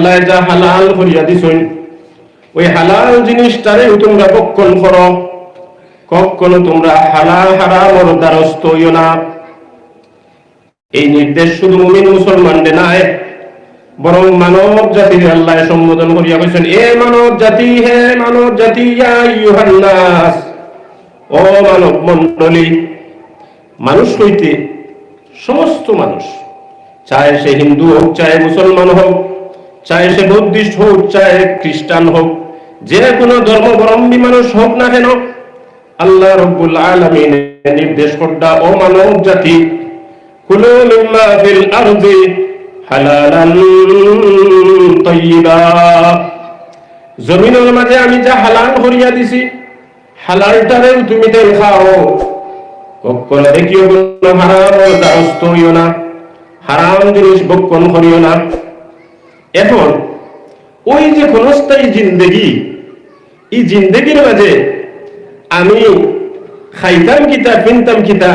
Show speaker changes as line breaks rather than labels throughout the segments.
আল্লাহ যা হালাল করিয়া দিছেন ওই হালাল জিনিসটারে তোমরা ভক্ষণ করো, কখনো তোমরা হালাল হারামের দ্বারস্থ হইও না। এই নির্দেশ শুধু মুমিন মুসলমানদের নয়, বরং মানব জাতির আল্লাহ সম্বোধন করিয়া কইছেন, এ মানব জাতি, হে মানব জাতি, ইয়া আইয়ুহান নাস, ও মানব মণ্ডলী। মানুষ হইতে সমস্ত মানুষ, চাহে সে হিন্দু হোক, চাহে মুসলমান হোক, চাহে সে বৌদ্ধিস্ট হোক, চাহে খ্রিস্টান হোক, যে কোনো ধর্মাবলম্বী মানুষ হোক না কেন, আল্লাহ রাব্বুল আলামিন নির্দেশ করডা, ও মানব জাতি, কুলু মিম্মা ফিল আরদি হালালান তাইয়্যিবা, জমিনের মাঝে আমি যা হালাল করিয়া দিছি হালালটারেও তুমি তাই খাও, কখনো দেখিও কোনো হারামের দ্বারস্থ হইও না, হারাম জিনিস ভক্ষণ করিও না। এখন ওই যে ক্ষণস্থায়ী জিন্দেগি, এই জিন্দেগির মাঝে আমি খাইতাম কিতা, পিনতাম কিতা,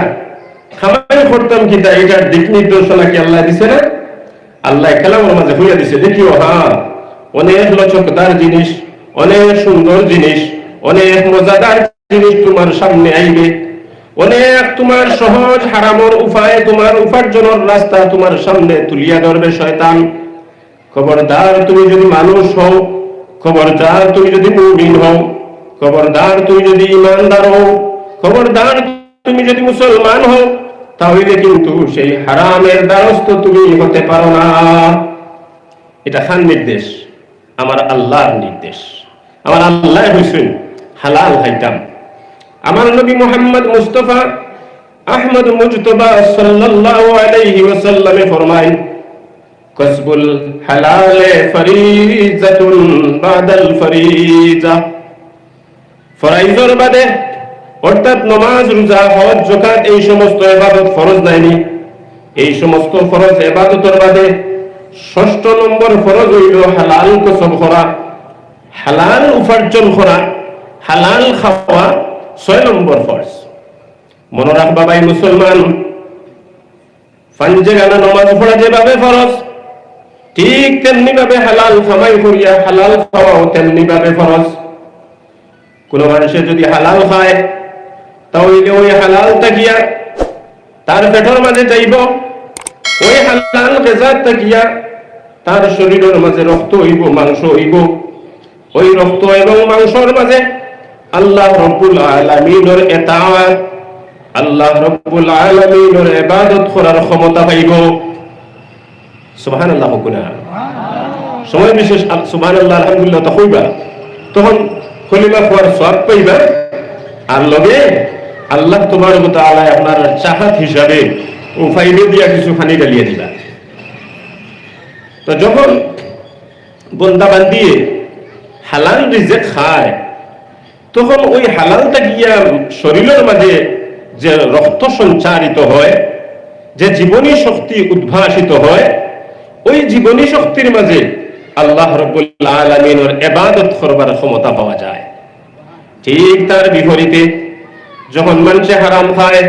খামাই করতাম কিতা, এটার দিক নির্দেশনা কি আল্লাহ দিছে না? আল্লাহ কালামের মাঝে হইয়া দিছে, দেখিও হ্যাঁ অনেক লচকদার জিনিস, অনেক সুন্দর জিনিস, অনেক মজাদার জিনিস তোমার সামনে আইবে, অনেক তোমার সহজ হারামের উপায়, তোমার উপার্জনের রাস্তা তোমার সামনে তুলিয়া ধরবে শয়তান। খবরদার তুমি যদি মানুষ হও, খবরদার তুমি যদি মুমিন হও, খবরদার তুমি যদি ইমানদার হও, খবরদার তুমি যদি মুসলমান হও, তাহলে কিন্তু সেই হারামের দ্বারস্থ তুমি হতে পারো না। এটা খান নির্দেশ, আমার আল্লাহর নির্দেশ। আমার আল্লাহ হইছেন হালাল খাইতাম। আমার নবী মুহাম্মদ মুস্তাফা আহমদ মুজতবা সাল্লাল্লাহু আলাইহি ওয়াসাল্লামে ফরমায়, কাসবুল হালালে ফরিজাতুন বাদাল ফরিজা, ফরাইজের বাদে অর্থাৎ নামাজ, রোজা, হজ, যাকাত এই সমস্ত ইবাদত ফরজ নাইনি, এই সমস্ত ফরজ ইবাদতের বাদে ষষ্ঠ নম্বর ফরজ হইল হালাল কসব করা, হালাল উপার্জন করা, হালাল খাওয়া 6 নম্বর ফরজ। মনে রাখবা ভাই মুসলমান, ফাঞ্জে গানা নামাজ পড়া যেভাবে ফরজ, ঠিক তেমনি ভাবে হালাল কামাই করিয়া হালাল খাওয়াও তেমনি ভাবে ফরজ। কোন মানুষে যদি হালাল খায় তাহলে ওই হালাল তাকিয়া তার পেটের মাঝে যাইব, ওই হালাল গিজাত তাকিয়া তার শরীরের মাঝে রক্ত হইব, মাংস হইব, ওই রক্ত এবং মাংসের মাঝে আল্লাহ রাব্বুল আলামিনের ইতাআত, আল্লাহ রাব্বুল আলামিনের ইবাদত করার ক্ষমতা পাইব। সুবহানাল্লাহ কুনা সময় বিশেষ সুবহানাল্লাহ আলহামদুলিল্লাহ তো কইবা, তখন কলিমা পড়ার সওয়াব পাইবা, আর লগে আল্লাহ তাবারক ওয়া তাআলা আপনার চাহাত হিসাবে উফাইলে দিয়া কিছু পানি ঢালিয়ে দিবা। তো যখন বন্দা বান্দিয়ে হালাল রিজিক খায়, তখন ওই হালালটা গিয়া শরীরের মাঝে যে রক্ত সঞ্চারিত হয়, যে জীবনী শক্তি উদ্ভাসিত হয়, ওই জীবনী শক্তির মাঝে আল্লাহ রাব্বুল আলামিনের ইবাদত করবার ক্ষমতা পাওয়া যায়। ঠিক তার বিপরীতে যখন মানুষে হারাম খায়,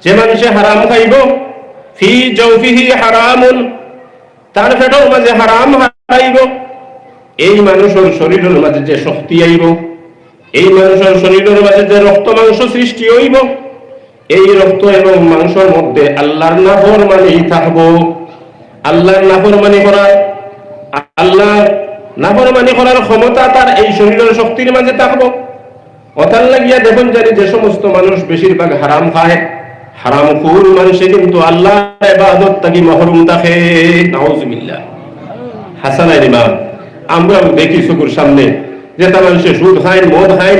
যে মানুষে হারাম খাইব, ফি জাওফিহি হারামুন, তার পেটের মাঝে হারাম হারাইব, এই মানুষের শরীরের মাঝে যে শক্তি আইব, এই মানুষের শরীরের মাঝে যে রক্ত মাংস সৃষ্টি হইব, এই রক্ত এবং মাংসের মধ্যে আল্লাহর নাফরমানি থাকবো। আল্লাহর নাফরমানি করা, আল্লাহর নাফরমানি করার ক্ষমতা তার এই শরীরের শক্তির মাঝে থাকবো। অতার লাগিয়া দেখুন জানি যে সমস্ত মানুষ বেশিরভাগ হারাম খায়, হারামখোর মানুষে কিন্তু আল্লাহর ইবাদত থেকে মাহরুম থাকে। নাউজুবিল্লাহ। হাসান ইমাম, আমরাও দেখি চোখের সামনে যে তার মানুষে সুদ খায়, মদ খায়,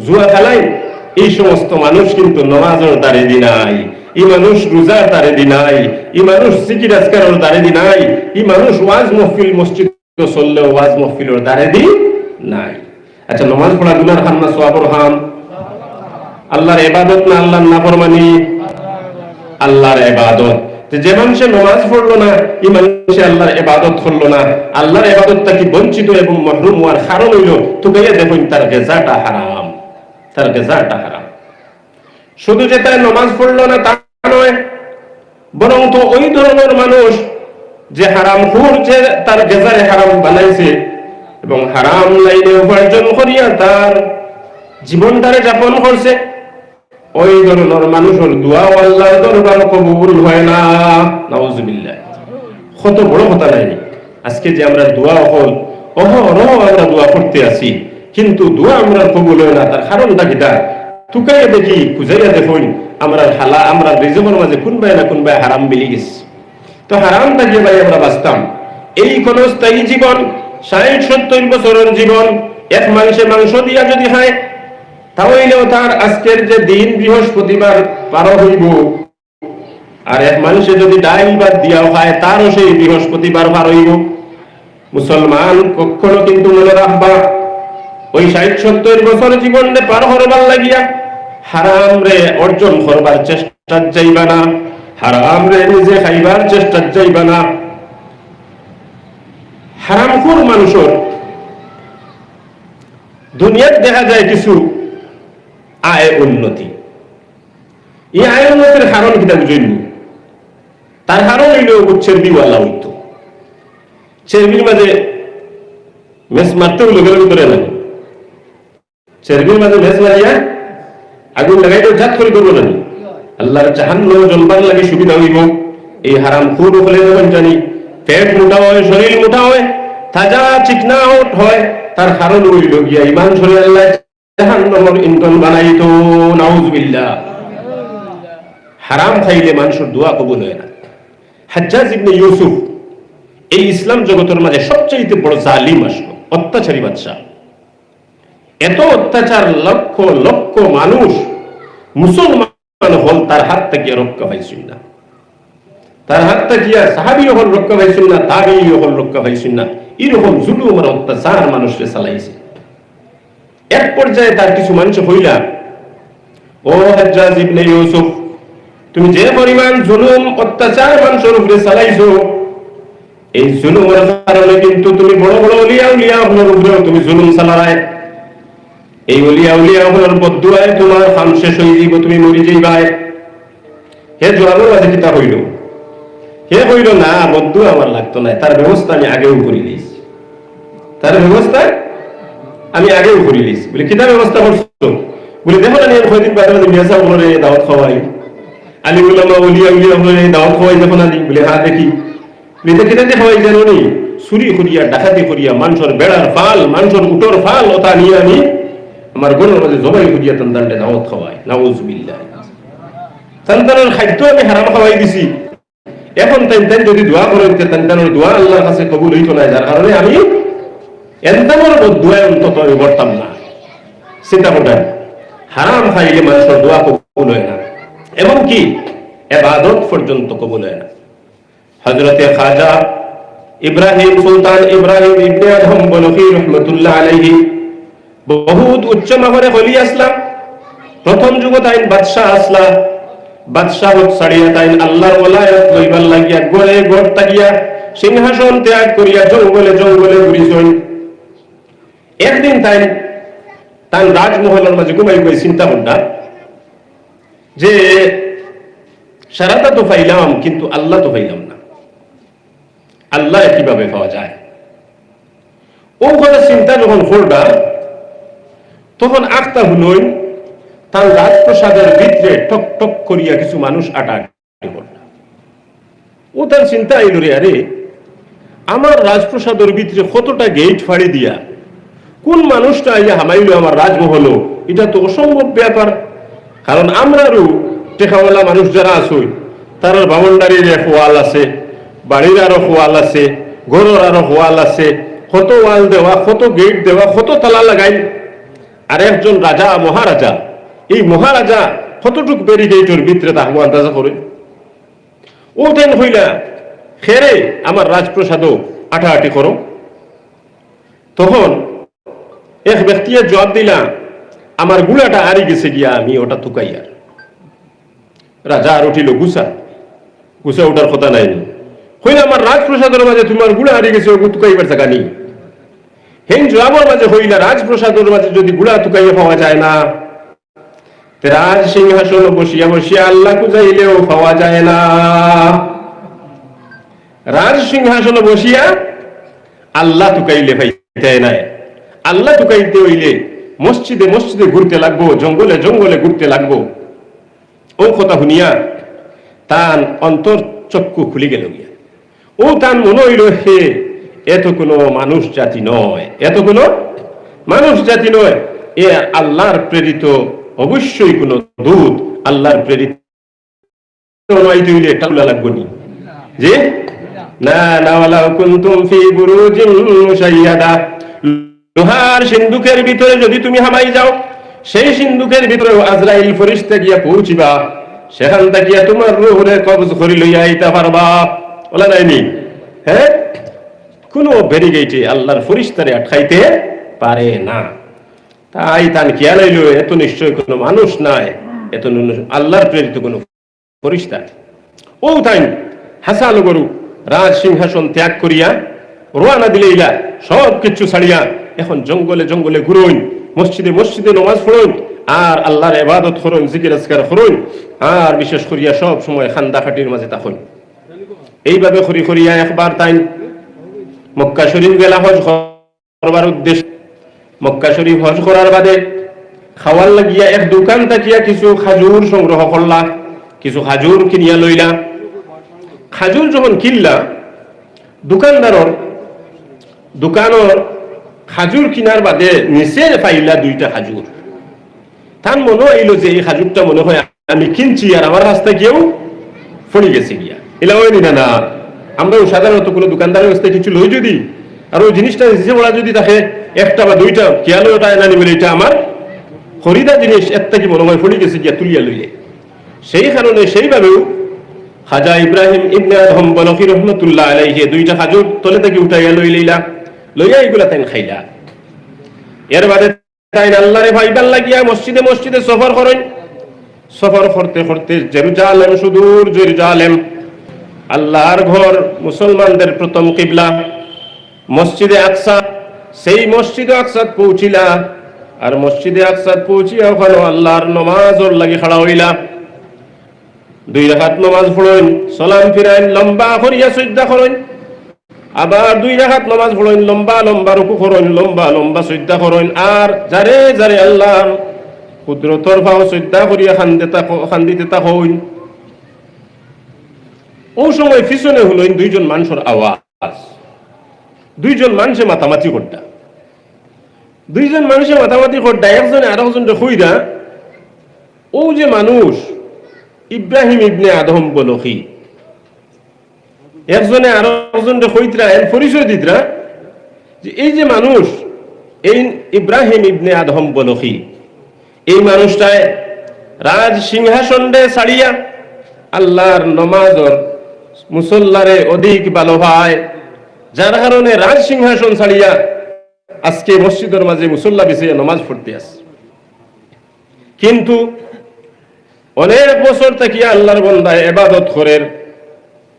জুয়া খেলায়, এই সমস্ত মানুষ কিন্তু নামাজের দ্বারে দি নাই, এই মানুষ রোজার দ্বারে দি নাই, এই মানুষ জিকির আজকারের দ্বারে দি নাই, এই মানুষ ওয়াজ মাহফিল মসজিদ চললেও ওয়াজ মাহফিলের দ্বারে দি নাই। আচ্ছা, নামাজ পড়া গুনার খান না সওয়াবের খান? আল্লাহর ইবাদত না আল্লাহর নাফরমানি? আল্লাহর ইবাদত। যে মানুষে নামাজ পড়লো না, এই মানুষে আল্লাহর ইবাদত করলো না, আল্লাহর ইবাদতটা কি বঞ্চিত এবং মাহরুম হওয়ার কারণ হইল, তো গাইয়া দেখুন তার গিজাটা হারাম, তার গিজাটা হারাম। শুধু যে তাই নামাজ পড়লো না তা নয়, বরং তো ওই ধরনের মানুষ যে হারামখোর, যে তার গেজারে হারাম বানাইছে এবং হারাম লাইনে উপার্জন করিয়া তার জীবনটারে যাপন করছে, ওই ধরনের মানুষের দোয়া আল্লাহর দরবারে কবুল হয় না। নাউজুবিল্লাহ। কত বড় কথা নাই। আজকে যে আমরা দোয়া হল অহরহ আমরা দোয়া করতে আছি, কিন্তু দোয়া আমরা কবুল হয় না, তার কারণটা কিটা? তুকাইয়া দেখি, খুঁজাইয়া দেখুন আমরা রিজমের মাঝে কোনবাই না কোনবাই হারাম মিলি গেছে। তো হারামটা যে ভাই আমরা বাঁচতাম, এই কোন স্থায়ী জীবন ৬০-৭০ বছরের জীবন এক মাংস দিয়া যদি হয়, তাহলেও তার আজকের যে দিন বৃহস্পতিবার পার হইব, আর এক মানুষে যদি ডাইল বাদ দিয়া হয় তারও সেই বৃহস্পতিবার পার হইব। মুসলমান কখনো কিন্তু মনে রাখবা, ওই ৬০-৭০ বছর জীবন পার হরবার লাগিয়া হারাম রে অর্জন করবার চেষ্টা যাইবা না, হারাম রে নিজে খাইবার চেষ্টা যাইবা না। হারামখোর মানুষের দুনিয়াত দেখা যায় কিছু আয় উন্নতি। এই আয় উন্নতির কারণ কিনা বুঝেননি? তার কারণ হইল চেরবিওয়ালা হইতো। চেরবির মাঝে মেস মারতে হইল গেলে ভিতরে লাগে, চেরবির মাঝে মেস মারিয়া আগুন লাগাইতে জাত করে করবো না, আল্লাহর জাহান্নাম জ্বলবার লাগে সুবিধা হইব। এই হারামখোর হলে যখন জানি পেট মোটা হয়, শরীর মোটা হয়, তাজা চিকনা হয়, তার কারণ হইল গিয়া ইমান শরীর আল্লাহ জাহান্নামের ইন্ধন বানাইতো। নাউজুবিল্লাহ। হারাম খাইলে মানুষের দোয়া কবুল হয় না। হাজ্জাজ ইবনে ইউসুফ এই ইসলাম জগতের মাঝে সবচেয়ে বড় জালিম আসলো, অত্যাচারী বাদশা। এত অত্যাচার, লক্ষ লক্ষ মানুষ মুসলমান হল তার হাত থেকে রক্ষা পাইছেন না, তার হাত থেকে সাহাবী হল রক্ষা পাইছেন না, তাবেঈ হল রক্ষা পাইছেন না। এরকম জুলুম আর অত্যাচার মানুষকে চালাইছে। এক পর্যায়ে তার কিছু মানুষ হইলা, ও হাজ্জাজ ইবনে ইউসুফ, তুমি যে পরিমাণ জুলুম অত্যাচার মানুষের উপরে চালাইছো, এই জুলুমের কারণে কিন্তু তুমি বড় বড় ওলিয়া উলিয়ার উপরেও তুমি জুলুম চালায়। এই ওলিয়া উলিয়ার বদদুয়ায় তোমার কাম শেষ হয়ে যাইব, তুমি মরে যাইবাই। হে জোয়ানোর মাঝে কিতা হইল? হে হইল না, বদদুয়া আমার লাগতো না, তার ব্যবস্থা আমি আগেও করে দিয়েছি, তার ব্যবস্থা আমি আগেও করে দিয়েছি। বলে কিতা ব্যবস্থা করছো? বলে দেখো না, কয়দিন বাদে মিয়াসা বলে দাওয়াত খাওয়াই, আলী উলামা ওলিয়া উলিয়া বলে দাওয়াত খাওয়াই, দেখো না? বলে হ্যাঁ দেখি। কিতাতে খাওয়াই জানো নি? চুরি করিয়া ডাকাতি করিয়া মানুষের বেড়ার ফাল, মানুষের উটোর ফাল ওটা নিয়ে আমি আমার গণের মাঝে জবাই করিয়া তান্তানটা দাওয়াত খাওয়াই। নাউজুবিল্লাহ। তান্তানের খাদ্য আমি হারাম খাওয়াই দিছি, এখন তাই যদি দোয়া করে দিতে তান্তানের দোয়া আল্লাহর কাছে কবুল হইতো না, যার কারণে আমি এন্তামর দোয়ায় অন্তত আমি বলতাম না। চিন্তা করবেন, হারাম খাইলে মানুষের দোয়া কবুল হয় না, এমনকি ইবাদত পর্যন্ত কবুল হয় না। হযরতে খাজা ইব্রাহিম, সুলতান ইব্রাহিম ইবনে আদম বলখি রহমাতুল্লাহ আলাইহি বহুত উচ্চ মাহরে হলি আসলাম। প্রথম যুগত আইন বাদশাহ আসলা, বাদশাহ ছাড়িয়া তাই আল্লাহর ওলায়াত লইবার লাগিয়া গড়ে গড় তাকিয়া সিংহাসন ত্যাগ করিয়া জঙ্গলে জঙ্গলে ঘুরিছেন। একদিন তাই তার রাজমহলের মাঝে ঘুমাই ঘুমাই চিন্তা করলাম যে সারাটা তো পাইলাম, কিন্তু আল্লাহ তো পাইলাম না, আল্লাহ কিভাবে পাওয়া যায়? ও কথা চিন্তা যখন করবা, তখন আখতা হলই তার রাজপ্রসাদের ভিতরে টক টক করিয়া কিছু মানুষ আটাআটি করল। ও তার চিন্তা আইল, রে আরে আমার রাজপ্রসাদের ভিতরে কতটা গেট ফাড়ি দিয়া কোন মানুষটা ইয়া হামাইল আমার রাজমহল, এটা তো অসম্ভব ব্যাপার। কারণ আমরারও টেকাওয়ালা মানুষ যারা আছে, তার বাউন্ডারির এক ওয়াল আছে, বাড়ির আরো ওয়াল আছে, ঘরের আরো ওয়াল আছে, কত ওয়াল দেওয়া, কত গেট দেওয়া, কত তালা লাগাই। আর একজন রাজা, মহারাজা, এই মহারাজা কতটুক ব্যারিকেডের ভিতরে তাহলে আন্দাজা করে। ও দেন হইলা খেরে আমার রাজপ্রসাদও আটাআটি করো। তখন এক ব্যক্তির জবাব দিলা, আমার গুলাটা আরি গেছে গিয়া, আমি ওটা তুকাইয়ার। রাজা আর উঠিল গুসা, গুসা ওটার কথা নাই, হইলে আমার রাজপ্রসাদের মাঝে তোমার গুড়া হারিয়ে গেছে, তুকাইবার জায়গা নেই। হেন জবাবের মাঝে হইলা রাজপ্রসাদের মাঝে যদি গুড়া তুকাইয়া পাওয়া যায় না, রাজ সিংহাসন বসিয়া বসিয়া আল্লাহ কুজাইলেও পাওয়া যায় না। রাজ সিংহাসনে বসিয়া আল্লাহ টুকাইলে পাইতে নাই। আল্লাহ টুকাইতে হইলে মসজিদে মসজিদে ঘুরতে লাগবো, জঙ্গলে জঙ্গলে ঘুরতে লাগবো। ও কথা শুনিয়া তার অন্তর চক্ষু খুলি গেল গিয়া। ও তার মনে হইল হে এত কোনো মানুষ জাতি নয়, এত কোনো মানুষ জাতি নয়, এ আল্লাহর প্রেরিত অবশ্যই কোন দূত, আল্লাহর প্রেরিত লাগবো নি যে না না কুনতুম ফি বুরুজিন মুশাইয়াদা, লোহার সিন্ধুকের ভিতরে যদি তুমি হামাই যাও, সেই সিন্ধুকের ভিতরে আজরাইল ফেরেশতা গিয়া পৌঁছিবা, সেখান থেকে তোমার রূহরে কবজ করি লইয়া আইতা পারবা। বলা নাইনি? হ্যাঁ, কোন ব্যারিকেডে আল্লাহর ফেরেশতারে আটকাইতে পারে না। তাই তান খেয়াল হইল এত নিশ্চয় কোনো মানুষ নাই, এত আল্লাহর প্রেরিত কোনো ফেরেশতা। ও তাই হাসাল গরু রাজ সিংহাসন ত্যাগ করিয়া রওনা দিলেইলা, সব কিছু ছাড়িয়া এখন জঙ্গলে জঙ্গলে ঘুরুন, মসজিদে মসজিদে নামাজ পড়ুন, আর আল্লাহর ইবাদত করুন, জিকির আজকার করুন, আর বিশেষ করিয়া সব সময় খান্দা খাটির মাঝে থাকুন। এইভাবে করি করিয়া একবার তাই মক্কা শরীফ গেলা হজ করবার উদ্দেশ্য। মক্কা শরীফ হজ করার বাদে খাওয়ার লাগিয়া এক দোকান থাকিয়া কিছু খাজুর সংগ্রহ করলা, কিছু খাজুর কিনিয়া লইলা। খাজুর যখন কিনলা, দোকানের খাজুর কিনার বাদে নিচে পাইলা দুইটা খাজুর। তার মনে হইল যে এই খাজুরটা মনে হয় আমি কিনছি আর আমার রাস্তা গিয়েও পড়ে গেছে গিয়া। এলা হয়নি না? না, আমরা সাধারণত কোনো দোকানদারের কাছ থেকে কিছু লই যদি, আর ওই জিনিসটা নিচে পড়া যদি থাকে একটা বা দুইটা খেয়াল ওটা এনা নিবেন, এটা আমার খরিদা জিনিস, এর থেকে মনে হয় পড়ে গেছে গিয়া তুলিয়া লইলে। সেই কারণে সেইভাবেও খাজা ইব্রাহিম ইবনে আদম বলখী রহমতুল্লাহ আলাইহি দুইটা খাজুর তলে থেকে উঠাইয়া লইলা, লইয়া এইগুলা তাই খাইলা। এর বাদে তাই আল্লাহরে ভাইবার লাগিয়া মসজিদে মসজিদে সফর করেন। সফর করতে করতে জেরুজালেম, সুদূর জেরুজালেম, আল্লাহর ঘর, মুসলমানদের প্রথম কিবলা মসজিদে আকসা, সেই মসজিদে আকসাত পৌঁছিলা। আর মসজিদে আকসাত পৌঁছিয়া ওখানে আল্লাহর নমাজর লাগি খাড়া হইলা। 2 রাকাত নামাজ পড়েন, সালাম ফিরাইন, লম্বা করিয়া সিজদা করেন, আবার 2 রাকাত নামাজ পড়েন, লম্বা লম্বা রুকু করেন, লম্বা লম্বা সিজদা করেন। আর যারে যারে আল্লাহর কুদরতর ভাও সিজদা করিয়া খান্দিতে থাকুন। ও সময় পিছনে হলেন 2 জন মানুষের আওয়াজ। 2 জন মানুষে মাতামাতি করতা, 2 জন মানুষে মাতামাতি করতা। একজনে আরেকজনকে কইরা, ও যে মানুষ ইব্রাহিম ইবনে আদম বলখী। একজনে আরেকজনকে কইতরা, এর পরিচয় দিতরা যে এই যে মানুষ, এই ইব্রাহিম ইবনে আদম বলখী, এই মানুষটায় রাজ সিংহাসনে ছাড়িয়া আল্লাহর নমাজর মুসল্লারে অধিক ভালো পায়, যার কারণে রাজ সিংহাসন ছাড়িয়া আজকে মসজিদের মাঝে মুসল্লা বিছিয়ে নমাজ পড়তে আসে। কিন্তু অনেক বছর থেকে আল্লাহর বান্দা ইবাদত করেন,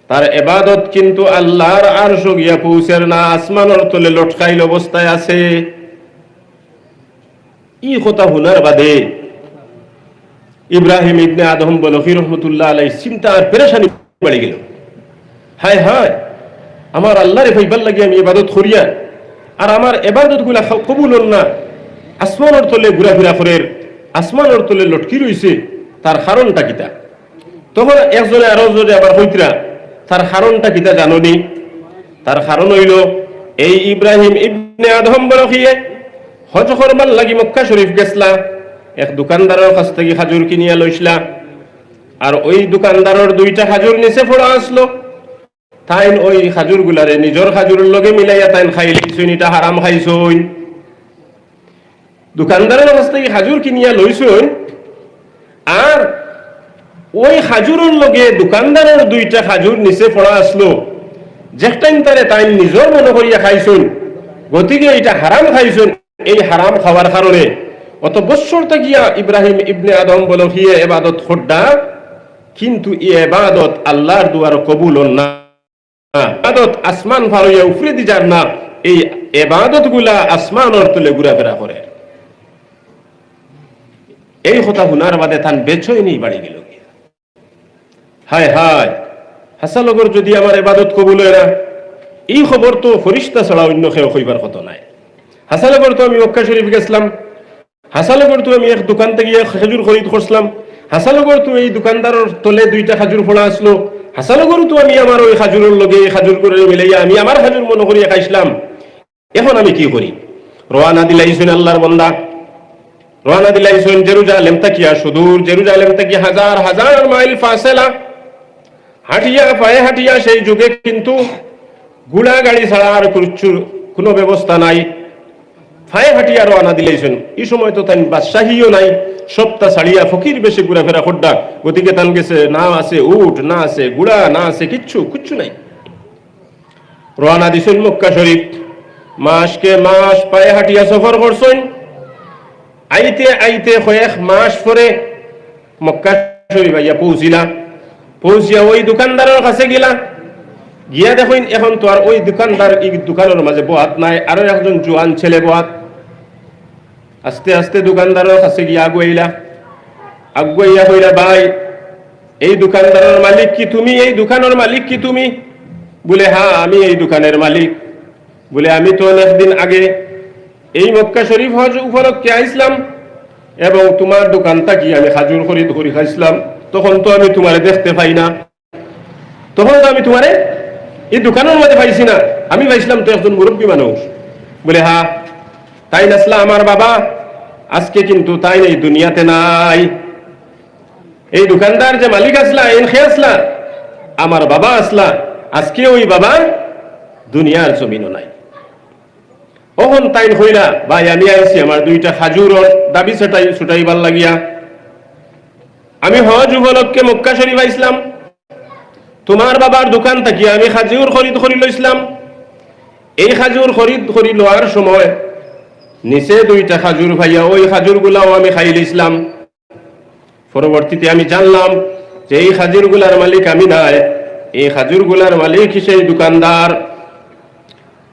তার ইবাদত কিন্তু আল্লাহর আরশ গিয়া পৌঁছের না, আসমানের তলে লটকাইল অবস্থায় আছে। ই কথা শোনার বাদে ইব্রাহিম ইবনে আদম বলখী রহমতুল্লাহ আলাইহি চিন্তা আর পেরেশানি বাড়ি গেল। হায় হায়, আমার আল্লাহরে ভাইবার লাগে আমি ইবাদত করিয়া, আর আমার ইবাদত গুলা কবুল হল না। আসমানের তলে ঘুরাফেরা করে, আসমানের তলে লটকি রইছে, তার কারণটা কিতা? তখন একজনে আরো জনে আবার কইতরা, তার কারণটা কিতা জানোনি? তার কারণ হইল এই ইব্রাহিম ইবনে আদম বলখীয়ে হজ করবার লাগি মক্কা শরীফ গেছলা, এক দোকানদারের কাছ থেকে খাজুর কিনিয়া লইসলা, আর ওই দোকানদারের 2টা খাজুর নিচে পড়া আসলো। তাই ওই খাজুর গুলারে নিজের খাজুরের লগে মিলাইয়া তাই খাইলইছুন, এটা হারাম খাইছুন। দোকানদারের কাছ থেকে খাজুর কিনিয়া লইছুন, আর ওই খাজুরের লগে দোকানদারের 2টা খাজুর নিচে পড়া আসলো, যেটাইন তারে তাই নিজের মনে করিয়া খাইছুন, গতিকে এটা হারাম খাইছুন। এই হারাম খাওয়ার কারণে অত বছর থাকিয়া ইব্রাহিম ইবনে আদম বলখীয়ে ইবাদত করডা, কিন্তু এই ইবাদত আল্লাহর দুয়ার কবুল না। ইবাদত আসমান ফারইয়া উপরে দি যার না, এই ইবাদত গুলা আসমানের তলে ঘুরাফেরা করে। এই কথা শোনার বাদে তান বেচৈনি বাড়ি গেল। হায় হায়, হাসালগর যদি আমার ইবাদত কবুল হয় না, এই খবর তো ফরিস্তা ছাড়া অন্য কেউ কইবার কথা নাই। হাসালগর তো আমি মক্কা শরীফ গেছিলাম, হাসালগর তো আমি এক দোকান থেকে খেজুর খরিদ করছিলাম, হাসালগর তো এই দোকানদারের তলে 2টা খাজুর ফোড়া আসলো, হাসালগর তো আমি আমার ওই খাজুরের লগে খাজুর করে মিলাইয়া আমি আমার খাজুর মনে করিয়া খাইছিলাম। এখন আমি কি করি? রওনা দিলাইছেন আল্লাহর বান্দা, রওনা দিলাইছেন জেরুজালেম তাকিয়া, সুদূর জেরুজালেম তাকিয়া হাজার হাজার মাইল ফাসেলা, হাঁটিয়া পায়ে হাঁটিয়া। সেই যুগে কিন্তু ঘোড়া গাড়ি ছাড়া আর কোনো ব্যবস্থা নাই, পায়ে হাঁটিয়া রওনা দিলাইছেন। এই সময় তো তাই বাদশাহীও নাই, সপ্তাহ ছাড়িয়া ফকির বেশি ঘুরাফেরা খোড্ডা, গতিকে তান গেছে না আছে উট, না আছে ঘোড়া, না আছে কিচ্ছু নাই। রওনা দিছেন মক্কা শরীফ, মাসকে মাস পায়ে হাঁটিয়া সফর করছেন। আইতে আইতে কয়েক মাস পরে মক্কা শরীফ আইয়া পৌঁছিয়া ওই দোকানদারের কাছে গেলা, গিয়া দেখুন এখন তো আর ওই দোকানদার এই দোকানের মাঝে বহাত নাই, আরো একজন জোয়ান ছেলে বহাত। আস্তে আস্তে দোকানদারের কাছে গিয়া আগুয়াইয়া কইলা, ভাই এই দোকানদারের মালিক কি তুমি? এই দোকানের মালিক কি তুমি? বলে হ্যাঁ আমি এই দোকানের মালিক। বলে আমি তো অনেকদিন আগে এই মক্কা শরীফ হজ উপলক্ষে আইসলাম এবং তোমার দোকানটা কি আমি খাজুর খরিদ করে খাইছিলাম, তখন তো আমি তোমারে দেখতে পাই না, তখন তো আমি তোমারে এই দোকানের মধ্যে পাইছি না, আমি পাইছিলাম তো একজন মুরব্বী মানুষ। বলে হ্যাঁ তাই নাসলা আমার বাবা, আজকে কিন্তু তাই এই দুনিয়াতে নাই। এই দোকানদার যে মালিক আসলা এনখে আসলা, আমার বাবা আসলা, আজকে ওই বাবা দুনিয়ার জমিনও নাই। ওহন তাই হইলা, ভাই আমি আইছি আমার 2টা খাজুরের দাবি ছুটাইবার লাগিয়া, আমি হজ উপলক্ষে মক্কা শরীফ আইসলাম, তোমার বাবার দোকান থাকিয়া আমি খাজুর খরিদ করি লইছিলাম। এই খাজুর খরিদ করি লওয়ার সময় নিচে 2টা খাজুর ভাইয়া, ওই খাজুর গুলাও আমি খাই লইছিলাম। পরবর্তীতে আমি জানলাম যে এই খাজুর গুলার মালিক আমি নাই, এই খাজুর গুলার মালিক সেই দোকানদার,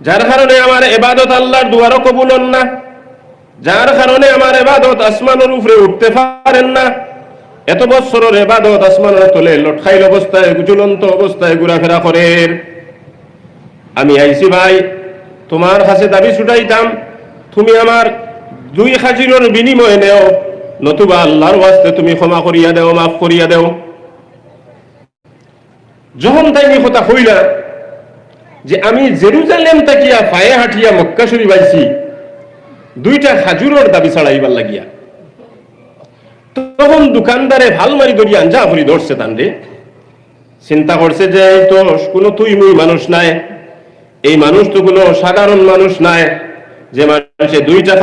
যার কারণে আমার ইবাদত আল্লাহর দুয়ারও কবুল হন না, যার কারণে আমার ইবাদত আসমানের উপরে উঠতে পারেন না। এত বছরের ইবাদত আসমানের তলে লটকাইল অবস্থায়, ঝুলন্ত অবস্থায় ঘোরাফেরা করে। আমি আইছি ভাই তোমার কাছে দাবি ছুটাইতাম, তুমি আমার 2 খাজুরের বিনিময়ে নেও, নতুবা আল্লাহর ওয়াস্তে তুমি ক্ষমা করিয়া দেও, মাফ করিয়া দেও। যখন তাই কথা হইলা যে আমি জেরুজালেম তাকিয়া পায়ে হাঁটিয়া মক্কা শরীফ আইছি 2টা খাজুরের দাবি ছাড়াইবার লাগিয়া, তখন দোকানদারে ভাল মারি ধরিয়া আঞ্জা ভরি ধরছে। তানরে চিন্তা করছে যে এই তো কোনো তুই মুই মানুষ নাই, এই মানুষ তো কোনো সাধারণ মানুষ নাই যে মানুষে 2টা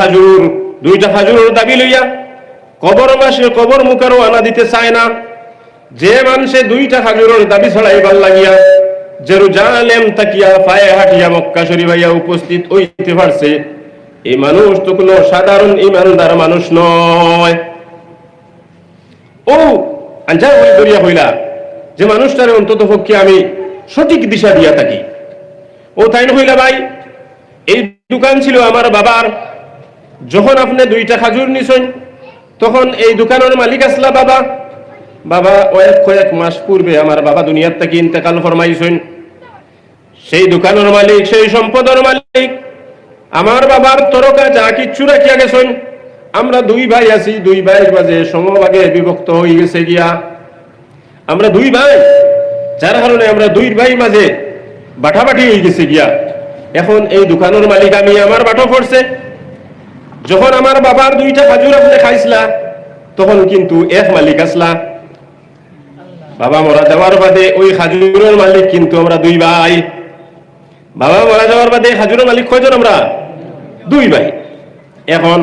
খাজুরের দাবি লইয়া কবর মাসে কবর মুখারও আনা দিতে চায় না, যে মানুষে 2টা খাজুরের দাবি ছাড়াইবার লাগিয়া জেরুজালেম তাকিয়া পায়ে হাঁটিয়া মক্কা শরীফ আইয়া উপস্থিত হইতে পারছে, এই মানুষ তো কোনো সাধারণ ইমানদার মানুষ নয়। ও আঞ্জা করিয়া হইলা যে মানুষটার অন্তত পক্ষে আমি সঠিক দিশা দিয়া থাকি। ও তাই না হইলা ভাই, এই দোকান ছিল আমার বাবার, যখন আপনি 2টা খাজুর নিছেন তখন এই দোকানের মালিক আসলা বাবা। বাবা কয়েক মাস পূর্বে আমার বাবা দুনিয়ার থেকে ইন্তেকাল ফরমাইছেন। সেই দোকানের মালিক, সেই সম্পদের মালিক আমার বাবার তরকা যা কিচ্ছু রাখিয়া গেছেন। আমরা 2 ভাই আছি, 2 ভাইয়ের মাঝে সমভাগে বিভক্ত হয়ে গেছে গিয়া, আমরা 2 ভাই, যার কারণে আমরা 2 ভাই মাঝে বাটাবাটি হয়ে গেছে গিয়া। এখন এই দোকানের মালিক আমি, আমার বাটো পড়ছে। যখন আমার বাবার 2টা খাজুর আপনি খাইছিলা তখন কিন্তু এক মালিক আসলা, বাবা মরা যাওয়ার বাদে ওই খাজুরের মালিক কিন্তু আমরা 2 ভাই। বাবা মারা যাওয়ার বাদে খাজুরের মালিক কয়জন? আমরা 2 ভাই। এখন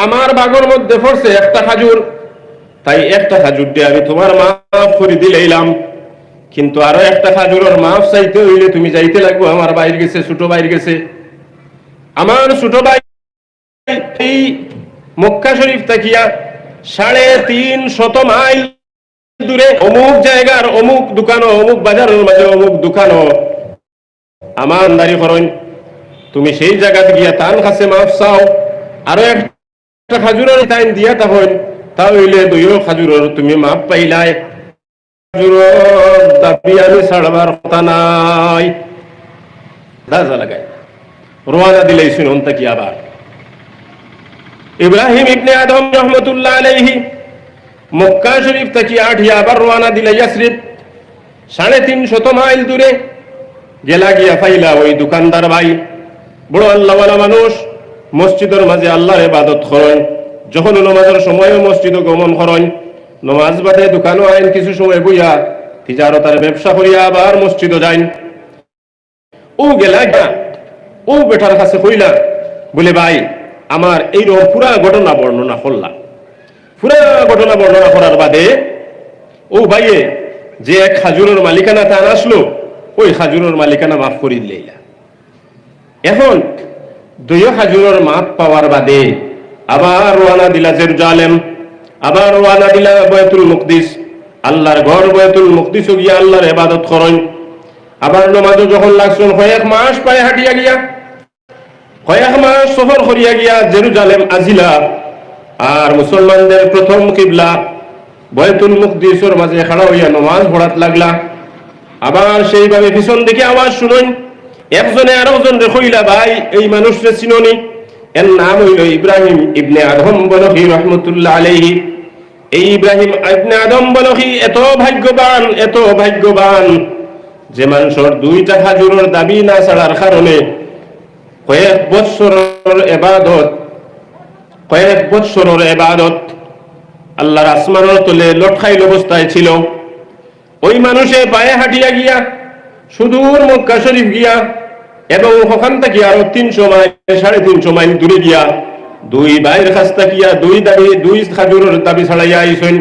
আমার ভাগের মধ্যে পড়ছে একটা খাজুর, তাই একটা খাজুর দিয়ে আমি তোমার মাফ করে দিলাম, কিন্তু আরো একটা খাজুরের মাফ চাইতে হইলে তুমি যাইতে লাগবো আমার বাইরে গেছে, ছোট বাইরে গেছে। আমার ছোট ভাই এই মক্কা শরীফ তাকিয়া 350 মাইল দূরে অমুক জায়গার অমুক দোকানও, অমুক বাজারের মাঝে অমুক দোকানও আমার দাঁড়ি করেন, তুমি সেই জায়গাতে গিয়া তার কাছে মাফ চাও, আরো একটা খাজুরের টাইম দিয়া তখন তাহলে 2 খাজুরের তুমি মাফ পাইলাই। খাজুরের দাবি আমি ছাড়বার কথা নাই। দাজা লাগাই রওনা দিলেই শুনুন তা কি আবার ইব্রাহিম ইবনে আদম রহমতুল্লাহ আলাইহি মক্কা শরীফ থেকে আঠিয়া আবার রওনা দিলে ইয়াসরিব 350 মাইল দূরে গেলা গিয়া ফাইলা ওই দোকানদার ভাই বড় আল্লাহওয়ালা মানুষ মসজিদের মাঝে আল্লাহর ইবাদত করেন, যখন নামাজের সময় মসজিদে গমন করেন, নামাজ বাদে দোকানও আইন কিছু সময় বইয়া তিজারতার ব্যবসা করিয়া আবার মসজিদে যাইন। ও গেলা গিয়া ও বেটার কাছে কইলা বলে ভাই আমার এইরকম পুরা ঘটনা বর্ণনা করলাম। পুরা ঘটনা বর্ণনা করার বাদে ও ভাইয়ে যে এক খাজুরের মালিকানা তা আসলো, ওই খাজুরের মালিকানা মাফ করে দিলে। এখন 2 খাজুরের মাপ পাওয়ার বাদে আবার রওনা দিলা জেরুজালেম, আবার রওনা দিলা বাইতুল মুকদ্দিস, আল্লাহর ঘর বাইতুল মুকদ্দিস গিয়া আল্লাহর ইবাদত করেন। আবার নামাজও যখন লাগছেন কয়েক মাস পায়ে হাঁটিয়া গিয়া, কয়েক মাস সফর করিয়া গিয়া জেরুজালেম আজিলা। আর মুসলমানদের প্রথম কিবলা বাইতুল মুকদ্দিসের মাঝে খাড়া হইয়া নামাজ পড়াত লাগলা। আবার সেইভাবে পিছন দিকে আওয়াজ শুনুন, একজনে আরেকজন রে কইলা ভাই এই মানুষরে চিননি, এর নাম হইল ইব্রাহিম ইবনে আদম বলখি রহমতুল্লাহ আলাইহি। এই ইব্রাহিম ইবনে আদম বলখি এত ভাগ্যবান, এত ভাগ্যবান যে মানুষের 2টা খাজুরের দাবি না ছাড়ার কারণে কয়েক বৎসরের ইবাদত আল্লাহর আসমানের তলে লটকাইল অবস্থায় ছিল। ওই মানুষে পায়ে হাঁটিয়া গিয়া সুদূর মক্কা শরীফ গিয়া এবং ওখান থেকে আরো 300 মাইল 350 মাইল দূরে গিয়া 2 ভাইয়ের কাছ থেকে 2 খাজুরের দাবি ছাড়াইয়া আইছেন।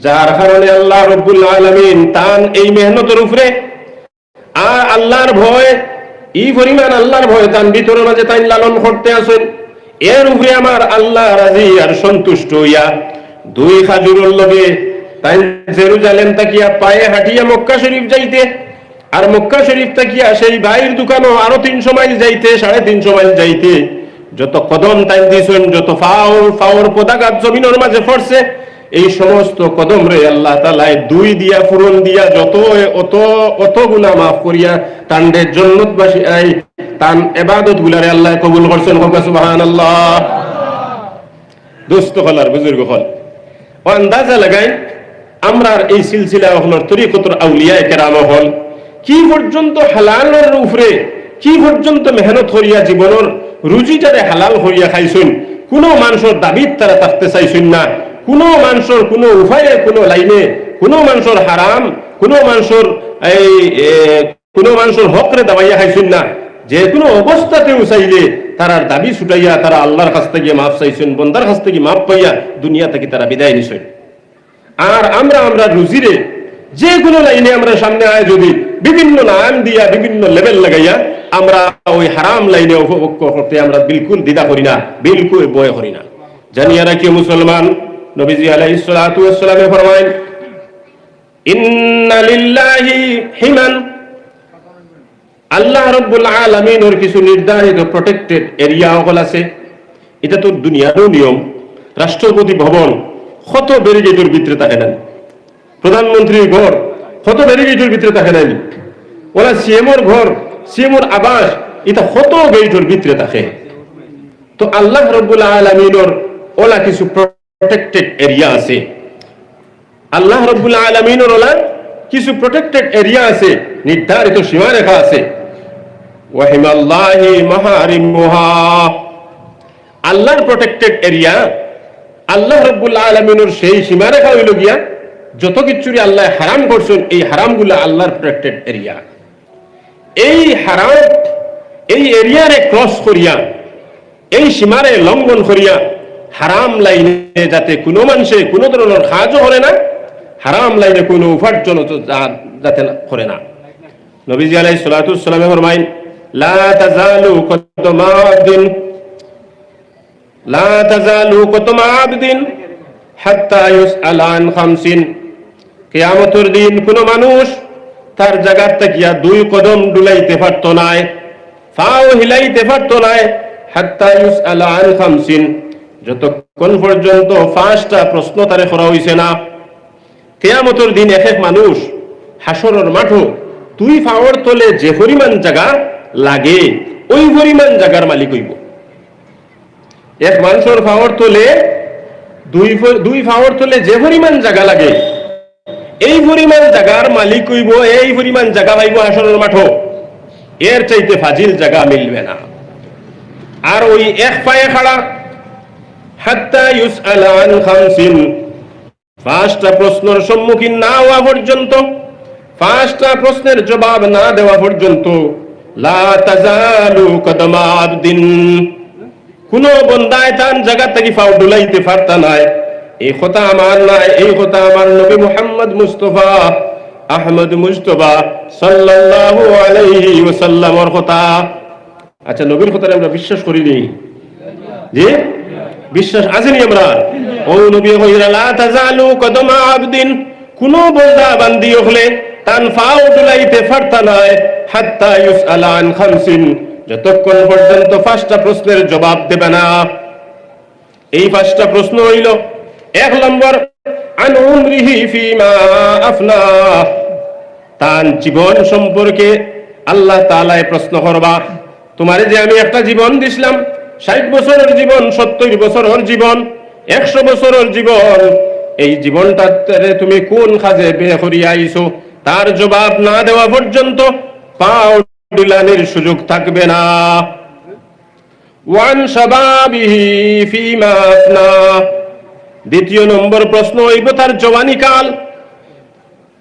যার কারণে আল্লাহ রব্বুল আলামিন তান এই মেহনতের উপরে আর আল্লাহর ভয় এই পরিমাণ আল্লাহর ভয় তান ভিতরের মাঝে তাই লালন করতে আসেন। এর উপরে আমার আল্লাহ রাজি আর সন্তুষ্ট হইয়া 2 খাজুরের লগে তাই জেরুজালেম তাকিয়া পায়ে হাঁটিয়া মক্কা শরীফ যাইতে, আর মক্কা শরীফ তাকিয়া সেই ভাইয়ের দোকানও আরো 300 মাইল যাইতে, 350 মাইল যাইতে যত কদম তাই দিয়েছেন, যত ফাওর পদাঘাত জমিনের মাঝে পড়ছে, এই সমস্ত কদম রে আল্লাহ তাআলা 2 দিয়া পূরণ দিয়া যত অত গুনাহ মাফ করিয়া তান্ডে জান্নাতবাসী এই তান ইবাদত গুলারে আল্লাহ কবুল করছেন। সুবহানাল্লাহ। দোস্ত হলার বুজুর্গ হল ও আন্দাজা লাগাই আমরা এই সিলসিলা হলর তরিকতুল আউলিয়া কেরাম হল কি পর্যন্ত হালালের উপরে কি পর্যন্ত মেহনত করিয়া জীবনের রুজিটারে হালাল হইয়া খাইছেন। কোনো মানুষের দাবিত তারা থাকতে চাইছেন না, কোনো মানুষের কোনো উপায়ে কোনো লাইনে কোনো মানুষের হারাম কোনো মানুষের হকরে দাবাইয়া খাইছেন না। যে কোনো অবস্থাতেও চাইলে তারার দাবি ছুটাইয়া তারা আল্লাহর কাছ থেকে মাফ চাইছেন, বন্দার কাছ থেকে মাফ পাইয়া দুনিয়া থেকে তারা বিদায় নিছেন। আর আমরা রুজিরে যে কোনো লাইনে আমরা সামনে আয় যদি বিভিন্ন নাম দিয়া বিভিন্ন লেভেল লাগাইয়া আমরা ওই হারাম লাইনে উপভোগ করতে আমরা বিলকুল দ্বিধা করি না, বিলকুল ভয় করি না। জানিয়া রাখি মুসলমান, নবীজি আলাইহিস সালাতু ওয়াস সালামে ফরমায়েন ইন্না লিল্লাহি হিমান, আল্লাহ রাব্বুল আলামিনের কিছু নির্ধারিত প্রটেক্টেড এরিয়া হল আছে। এটা তো দুনিয়ারও নিয়ম। রাষ্ট্রপতি ভবন কত ব্যারিকেডের ভিতরে থাকে না, প্রধানমন্ত্রীর ঘর কত ব্যারিকেডের ভিতরে থাকে না, ওরা সিএমওর ঘর সিএমওর আবাস এটা কত গেটের ভিতরে থাকে। তো আল্লাহ রাব্বুল আলামিনের ওলা কিছু প্রটেক্টেড এরিয়া আছে। আল্লাহ রাব্বুল আলামিনের ওলা কিছু প্রটেক্টেড এরিয়া আছে, নির্ধারিত সীমারেখা আছে। ওয়াহিমাল্লাহি মাহারিমুহা, আল্লাহর প্রটেক্টেড এরিয়া, আল্লাহ রাব্বুল আলামিনের সেই সীমারেখা হইল গিয়া যত কিছুরই আল্লাহ হারাম করছেন এই হারামগুলো আল্লাহর প্রটেক্টেড এরিয়া। এই হারাম এই এরিয়ারে ক্রস করিয়া এই সীমারে লঙ্ঘন করিয়া হারাম লাইনে যাতে কোনো মানুষে কোনো ধরনের কাজও করে না, হারাম লাইনে কোনো উপার্জন যাতে করে না। নবীজি আলাইহিস সালাতু ওয়াস সালাম ফরমায়েন লা তাযালু কদমা আবদিন হাত্তা ইউসআল আন খামসিন, কিয়ামতের দিন কোন মানুষ তার জায়গা থেকে 2 কদম ডুলাইতে পারতো না, পাও হিলাইতে পারতো না, হাত্তা ইউসআল আন খামসিন, যতক্ষণ পর্যন্ত 5টা প্রশ্ন তারে করা হইছে না। কিয়ামতের দিন এক এক মানুষ হাসরের মাঠও 2 পাওয়ার তলে যে পরিমাণ জায়গা লাগে ওই পরিমাণ জায়গার মালিক হইব। এক মানুষের পাওয়ার তলে 2 পাওয়ার তলে যে পরিমাণ জায়গা লাগে এই পরিমাণ জায়গার মালিক হইব, এই পরিমাণ জায়গা পাইব হাসরের মাঠও। এর চাইতে ফাজিল জায়গা মিলবে না। আর ওই এক পায়ে খাড়া হাত্তা ইউসআলা আন খামসিন, 5টা প্রশ্নের সম্মুখীন না হওয়া পর্যন্ত, 5টা প্রশ্নের জবাব না দেওয়া পর্যন্ত লা তাজালু কদমা আবদিন, কোন বন্দায় তার জায়গা থেকে পাও ডুলাইতে পারতা নাই। এই কথা আমার নাই, এই কথা আমার নবী মুহাম্মদ মুস্তাফা আহমদ মুজতবা সাল্লাল্লাহু আলাইহি ওয়াসাল্লামের কথা। আচ্ছা, নবীর কথা আমরা বিশ্বাস করিনি? জি, বিশ্বাস আসেনি আমরা? ও নবী কইরা লা তাজালু কদমা আবদিন, কোন বান্দা বান্দি হলে তান পাও ডুলাইতে পারতা নাই হাত্তা ইউসআলা আন খামসিন, যতক্ষণ পর্যন্ত 5টা প্রশ্নের জবাব দেবে না। এই 5টা প্রশ্ন হইল, 1 নম্বর আন উমরিহি ফিমা আফনা, তার জীবন সম্পর্কে আল্লাহ তাআলা প্রশ্ন করবা। তোমারে যে আমি একটা জীবন দিছিলাম, 60 বছরের জীবন, 70 বছরের জীবন, 100 বছরের জীবন, এই জীবনটা তুমি কোন কাজে ব্যয় করিয়া আইছো তার জবাব না দেওয়া পর্যন্ত পাও ডিলানের সুযোগ থাকবে না। ওয়ান শাবাবিহি ফিমা আফনা, দ্বিতীয় নম্বর প্রশ্ন হইব তার জওয়ানি কাল।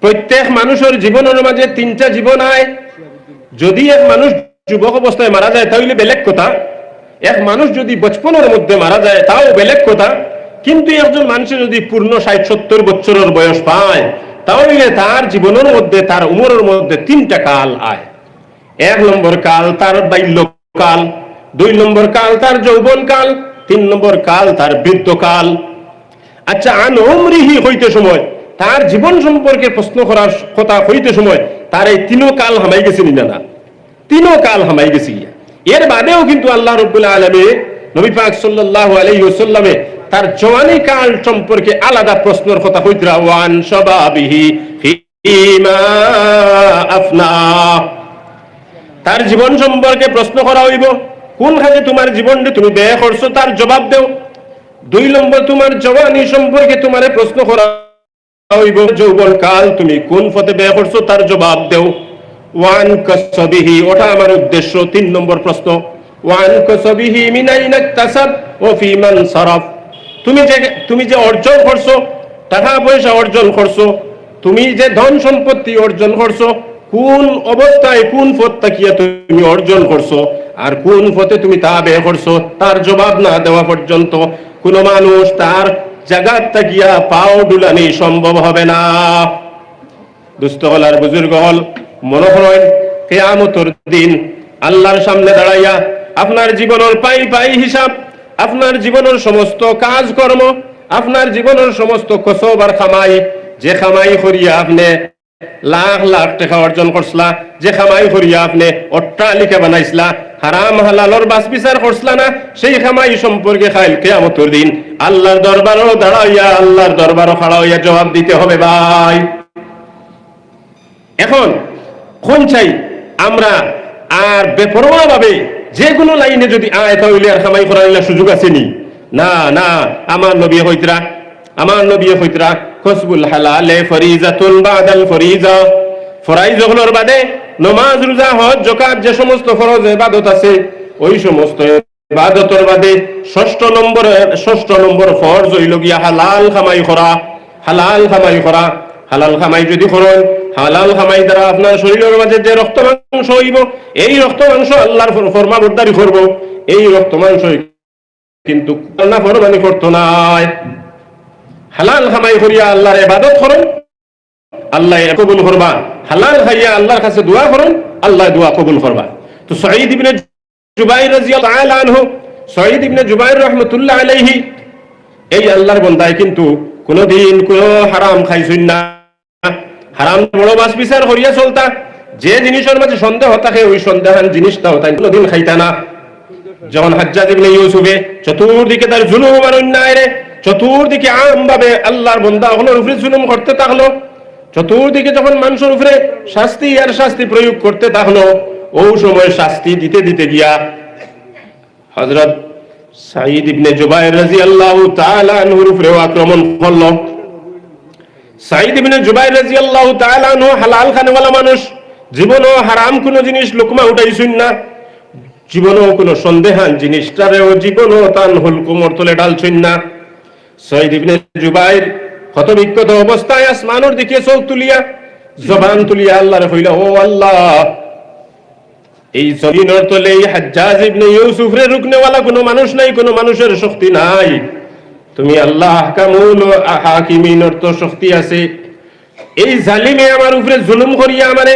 প্রত্যেক মানুষের জীবনের মাঝে 3টা জীবন আয়। যদি এক মানুষ যুবক অবস্থায় মারা যায় তাহলে বেলেগ কথা, এক মানুষ যদি বচপনের মধ্যে মারা যায় তাও বেলেগ কথা, কিন্তু একজন মানুষের যদি পূর্ণ 60-70 বছরের বয়স পায় তাহলে তার জীবনের মধ্যে, তার উমরের মধ্যে 3টা কাল আয়। 1 নম্বর কাল তার বাল্যকাল, 2 নম্বর কাল তার যৌবনকাল, 3 নম্বর কাল তার বৃদ্ধকাল। আচ্ছা, আন উমরিহি হইতে সময়, তার জীবন সম্পর্কে প্রশ্ন করার কথা হইতে সময় তার এই 3 কাল হামাই গেছে না? 3 কাল হামাই গেছে। এর বাদেও কিন্তু আল্লাহ রাব্বুল আলামিন নবী পাক সাল্লাল্লাহু আলাইহি ওয়াসাল্লামে তার জওয়ানি কাল সম্পর্কে আলাদা প্রশ্নের কথা কইতরা। ওয়ান শাবাবিহি ফিমা আফনা, তার জীবন সম্পর্কে প্রশ্ন করা হইব, কোন কাজে তোমার জীবনটা তুমি ব্যয় করছো তার জবাব দেও। 2 নম্বর তোমার জওয়ানি সম্পর্কে তোমারে প্রশ্ন করা হইব, যৌবন কাল তুমি কোন পথে ব্যয় করছো তার জবাব দেও। ওয়ান কাসবিহি, ওটা আমার উদ্দেশ্য। 3 নম্বর প্রশ্ন, ওয়ান কাসবিহি মিন আইনা ইকতাসাব ওয়া ফি মান সারাফ, তুমি যে অর্জন করছো, টাকা পয়সা অর্জন করছো, তুমি যে ধন সম্পত্তি অর্জন করছো, কোন অবস্থায় কোন পথ তাকিয়া তুমি অর্জন করছো আর কোন পথে তুমি তা ব্যয় করছো তার জবাব না দেওয়া পর্যন্ত কোন মানুষ তার জায়গা তাকিয়া পাও ডুলানি সম্ভব হবে না। দুস্থ হল আর বুজুর্গ হল, মনে করেন কিয়ামতের দিন আল্লাহর সামনে দাঁড়াইয়া আপনার জীবনের পাই পাই হিসাব, আপনার জীবনের সমস্ত কাজকর্ম, আপনার জীবনের সমস্ত কসব আর খামাই, যে খামাই করিয়া আপনি লাখ লাখ টাকা অর্জন করছলা, যে খামাই করিয়া আপনি অট্টালিকা বানাইছলা, হারাম হালালর বাস বিচার করছলা না, সেই খামাই সম্পর্কে কাল কিয়ামতের দিন আল্লাহর দরবারও দাঁড়াইয়া, আল্লাহর দরবারও খাড়া হইয়া জবাব দিতে হবে ভাই। এখন কোন চাই আমরা আর বেপরোয়া ভাবে যে কোনো লাইনে যদি আয় তাহলে আর খামাই করার সুযোগ আছে নি? না না, আমার নবী হইতরা কসবুল হালালে ফরিজাতুন বাদাল ফরিজা, ফরাইজ গুলোর বাদে নামাজ রোজা হজ যাকাত যে সমস্ত ফরজ ইবাদত আছে ওই সমস্ত ইবাদতের বাদে 6ষ্ঠ নম্বর ফরজ হইল গিয়া হালাল খামাই করা। হালাল খামাই যদি করেন, হালাল খামাই দ্বারা আপনার শরীরের মাঝে যে রক্ত মাংস হইব, এই রক্ত মাংস আল্লাহর ফরমাবরদারি করব, এই রক্ত মাংস কিন্তু আল্লাহ ফরমানি করতো নাই। হালাল খামাই করিয়া আল্লাহর ইবাদত করেন, আল্লাহ কবুল করবা। হালাল খাইয়া আল্লাহর কাছে দোয়া করেন, আল্লাহ দোয়া কবুল করবা। তো সাঈদ ইবনে জুবাইর রাদিয়াল্লাহু তাআলা আনহু, সাঈদ ইবনে জুবাইর রাহমাতুল্লাহ আলাইহি, এই আল্লাহর বান্দায় কিন্তু কোনদিন কোন হারাম খাইছেন না, হারাম বড় বাস বিচার করিয়া চলতা। যে জিনিসের মাঝে সন্দেহ থাকে ওই সন্দেহান জিনিসটাও তাই কোনদিন খাইতা না। যখন হাজ্জাজ ইবনে ইউসুফে চতুর্দিকে তার জুলুম আর অন্যায় রে চতুর্দিকে আমভাবে আল্লাহর বান্দা হলোর উপরে জুলুম করতে থাকলো, চতুর্দিকে যখন মানুষের উপরে শাস্তি আর শাস্তি প্রয়োগ করতে থাকলো, ও সময় শাস্তি দিতে দিতে গিয়া হযরত সাঈদ ইবনে জুবায়ের রাদিয়াল্লাহু তাআলা আনহুর উপরে আক্রমণ করলো। সাঈদ ইবনে জুবায়ের রাদিয়াল্লাহু তাআলা আনহু হালাল খানেওয়ালা মানুষ, জীবনও হারাম কোনো জিনিস লুকমা উঠাইছেন না, জীবনও কোনো সন্দেহান জিনিসটারেও জীবনও তান হুলকুমর তলে ডালছেন না। সাঈদ ইবনে জুবায়ের হতবিক্ষত অবস্থায় আসমানের দিকে চোখ তুলিয়া জবান তুলিয়া আল্লাহরে কইলা, ও আল্লাহ, এই জমিনের তলে এই হাজ্জাজ ইবনে ইউসুফরে রুকনেওয়ালা কোনো মানুষ নাই, কোনো মানুষের শক্তি নাই। তুমি আল্লাহ আহকামুল হাকিমিনের তো শক্তি আছে। এই জালিমে আমার উপরে জুলুম করিয়া আমারে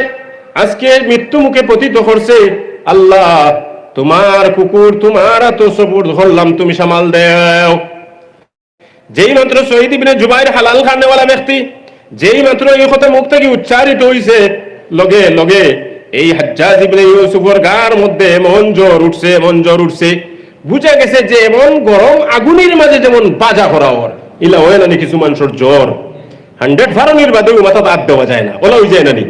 আজকে মৃত্যু মুখে পতিত করছে। আল্লাহ, তোমার কুকুর তোমার তো সবুর ধরলাম, তুমি সামাল দেও। যেই মাত্র শহীদ ইবনে জুবায়ের হালাল খানেওয়ালা ব্যক্তি, যেই মাত্র এই কথা মুখ থেকে উচ্চারিত হইছে, লগে লগে এই হাজ্জাজ ইবনে ইউসুফের গার মধ্যে এমন জ্বর উঠছে, এমন জ্বর উঠছে, বুঝা গেছে যে এমন গরম আগুনের মাঝে যেমন বাজা করা ওর ইলা হয় না নি। কিছু মানুষের জ্বর 100 ফারণের বাদেও মাথা বাদ দেওয়া যায় না, ওলা হয়ে যায় না নি।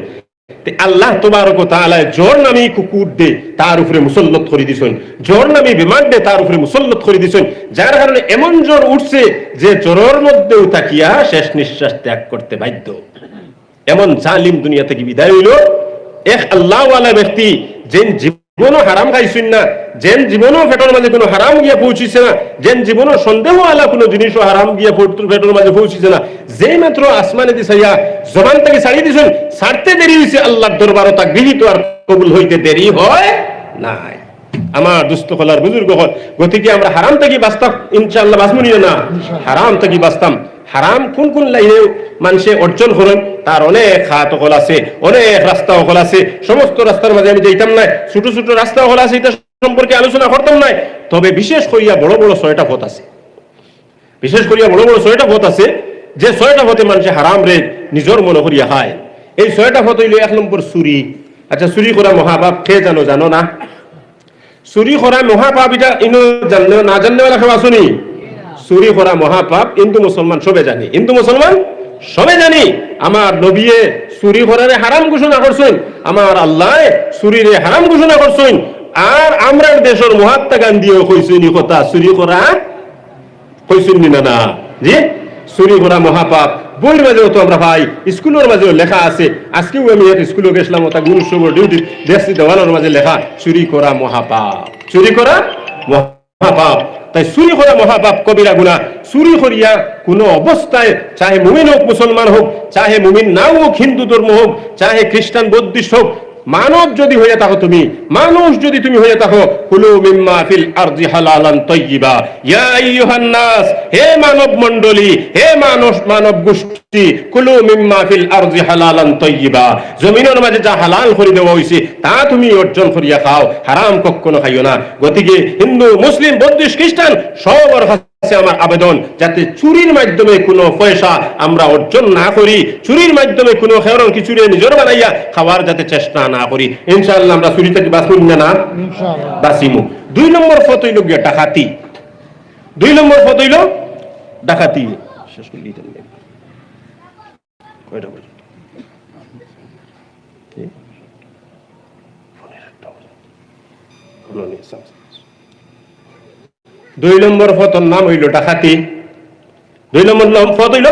আল্লাহ তাবারক ওয়া তাআলা জ্বর নামী কুকুর দে তার উপরে মুসল্লত করে দিছেন, জ্বর নামী বিমান দে তার উপরে মুসল্লত করে দিছেন, যার কারণে এমন জ্বর উঠছে যে জ্বরের মধ্যেও তাকিয়া শেষ নিঃশ্বাস ত্যাগ করতে বাধ্য। এমন জালিম দুনিয়া থেকে বিদায় হইল এক আল্লাহওয়ালা ব্যক্তি, যে জীবনও হারাম খাইছেন না, যেন জীবনও পেটের মাঝে কোনো হারাম গিয়া পৌঁছিছে না, যেন জীবনও সন্দেহ আলা কোনো জিনিসও হারাম গিয়া পেটের মাঝে পৌঁছিছে না, যেই মাত্র আসমানে দিছাইয়া জবান থেকে ছাড়িয়ে দিছেন, ছাড়তে দেরি হয়েছে আল্লাহর দরবারও তা গৃহীত আর কবুল হইতে দেরি হয় নাই। আমার দুস্থ হলার বুজুর্গ হল, গতিকে আমরা হারাম থেকে বাঁচতাম ইনশাআল্লাহ, বাঁচবনি না, হারাম থেকে বাঁচতাম। হারাম কোন কোন লাইনে মানুষে অর্জন করেন তার অনেক হাত হল আছে, অনেক রাস্তা হল আছে। সমস্ত রাস্তার মাঝে আমি যাইতাম না, ছোট ছোট রাস্তা হল আছে, এটা সম্পর্কে আলোচনা করতাম না। তবে বিশেষ করিয়া বড় বড় 6টা পথ আছে, বিশেষ করিয়া বড় বড় 6টা পথ আছে, যে 6টা পথে মানুষে হারাম রে নিজের মনে করিয়া খায়। এই 6টা পথ হইল 1 নম্বর চুরি। আচ্ছা, চুরি করা মহাপাপ, খেয়ে জানো জানো না? চুরি করা মহাপাপ, এটা ইনো জানলে না জানলেওয়ালা কেউ আসুনি? চুরি করা মহাপাপ হিন্দু মুসলমান সবে জানি, হিন্দু মুসলমান সবে জানি। আমার নবীয়ে চুরি করারে হারাম ঘোষণা করছেন, আমার আল্লাহ চুরিরে হারাম ঘোষণা করছেন, আর আমরা দেশের মহাত্মা গান্ধীও কইছেন এই কথা, চুরি করা কইছেন না? না জি, চুরি করা মহাপাপ। বইয়ের মাঝেও তো আমরা ভাই, স্কুলের মাঝেও লেখা আছে। আজকেও আমি এক স্কুলে গেছিলাম, ওটা গুরুসভর ডিউটি দেখছি, দেওয়ালের মাঝে লেখা চুরি করা মহাপাপ, চুরি করা মহাপাপ। তাই চুরি করা মহাপাপ, কবিরা গুনাহ। চুরি করিয়া কোনো অবস্থায়, চাহে মুমিন হোক মুসলমান হোক, চাহে মুমিন নাও হোক, হিন্দু ধর্ম হোক, চাহে খ্রিস্টান বৌদ্ধিস্ট হোক, মানব যদি হয়ে থাকো তুমি, মানুষ যদি তুমি হয়ে থাকো, কুলু মিম্মা ফিল আরদি হালালান তাইয়্যিবা ইয়া আইয়ুহান নাস, হে মানব মণ্ডলী, হে মানব গোষ্ঠী, কুলু মিম্মা ফিল আরদি হালালান তাইয়্যিবা, জমিনের মাঝে যা হালাল করে দেওয়া হইছে তা তুমি অর্জন করিয়া খাও, হারাম কখনো খাইও না। গতিকে হিন্দু মুসলিম বৌদ্ধিস্ট খ্রিস্টান সবার আমার আবেদন, যাতে চুরির মাধ্যমে কোনো পয়সা আমরা অর্জন না করি, চুরির মাধ্যমে কোনো খেরন কিছুরে নিজের বানাইয়া খাওয়ার যাতে চেষ্টা না করি। ইনশাআল্লাহ আমরা চুরি থেকে বাঁচবো না, বাঁচিমু। 2 নম্বর পথ হইল গিয়া ডাকাতি। 2 নম্বর পথ হইল ডাকাতি। শেষ করে দিতে কয়টা বলছো? 2 নম্বর পথের নাম হইল ডাকাতি। 2 নম্বর পথ হইল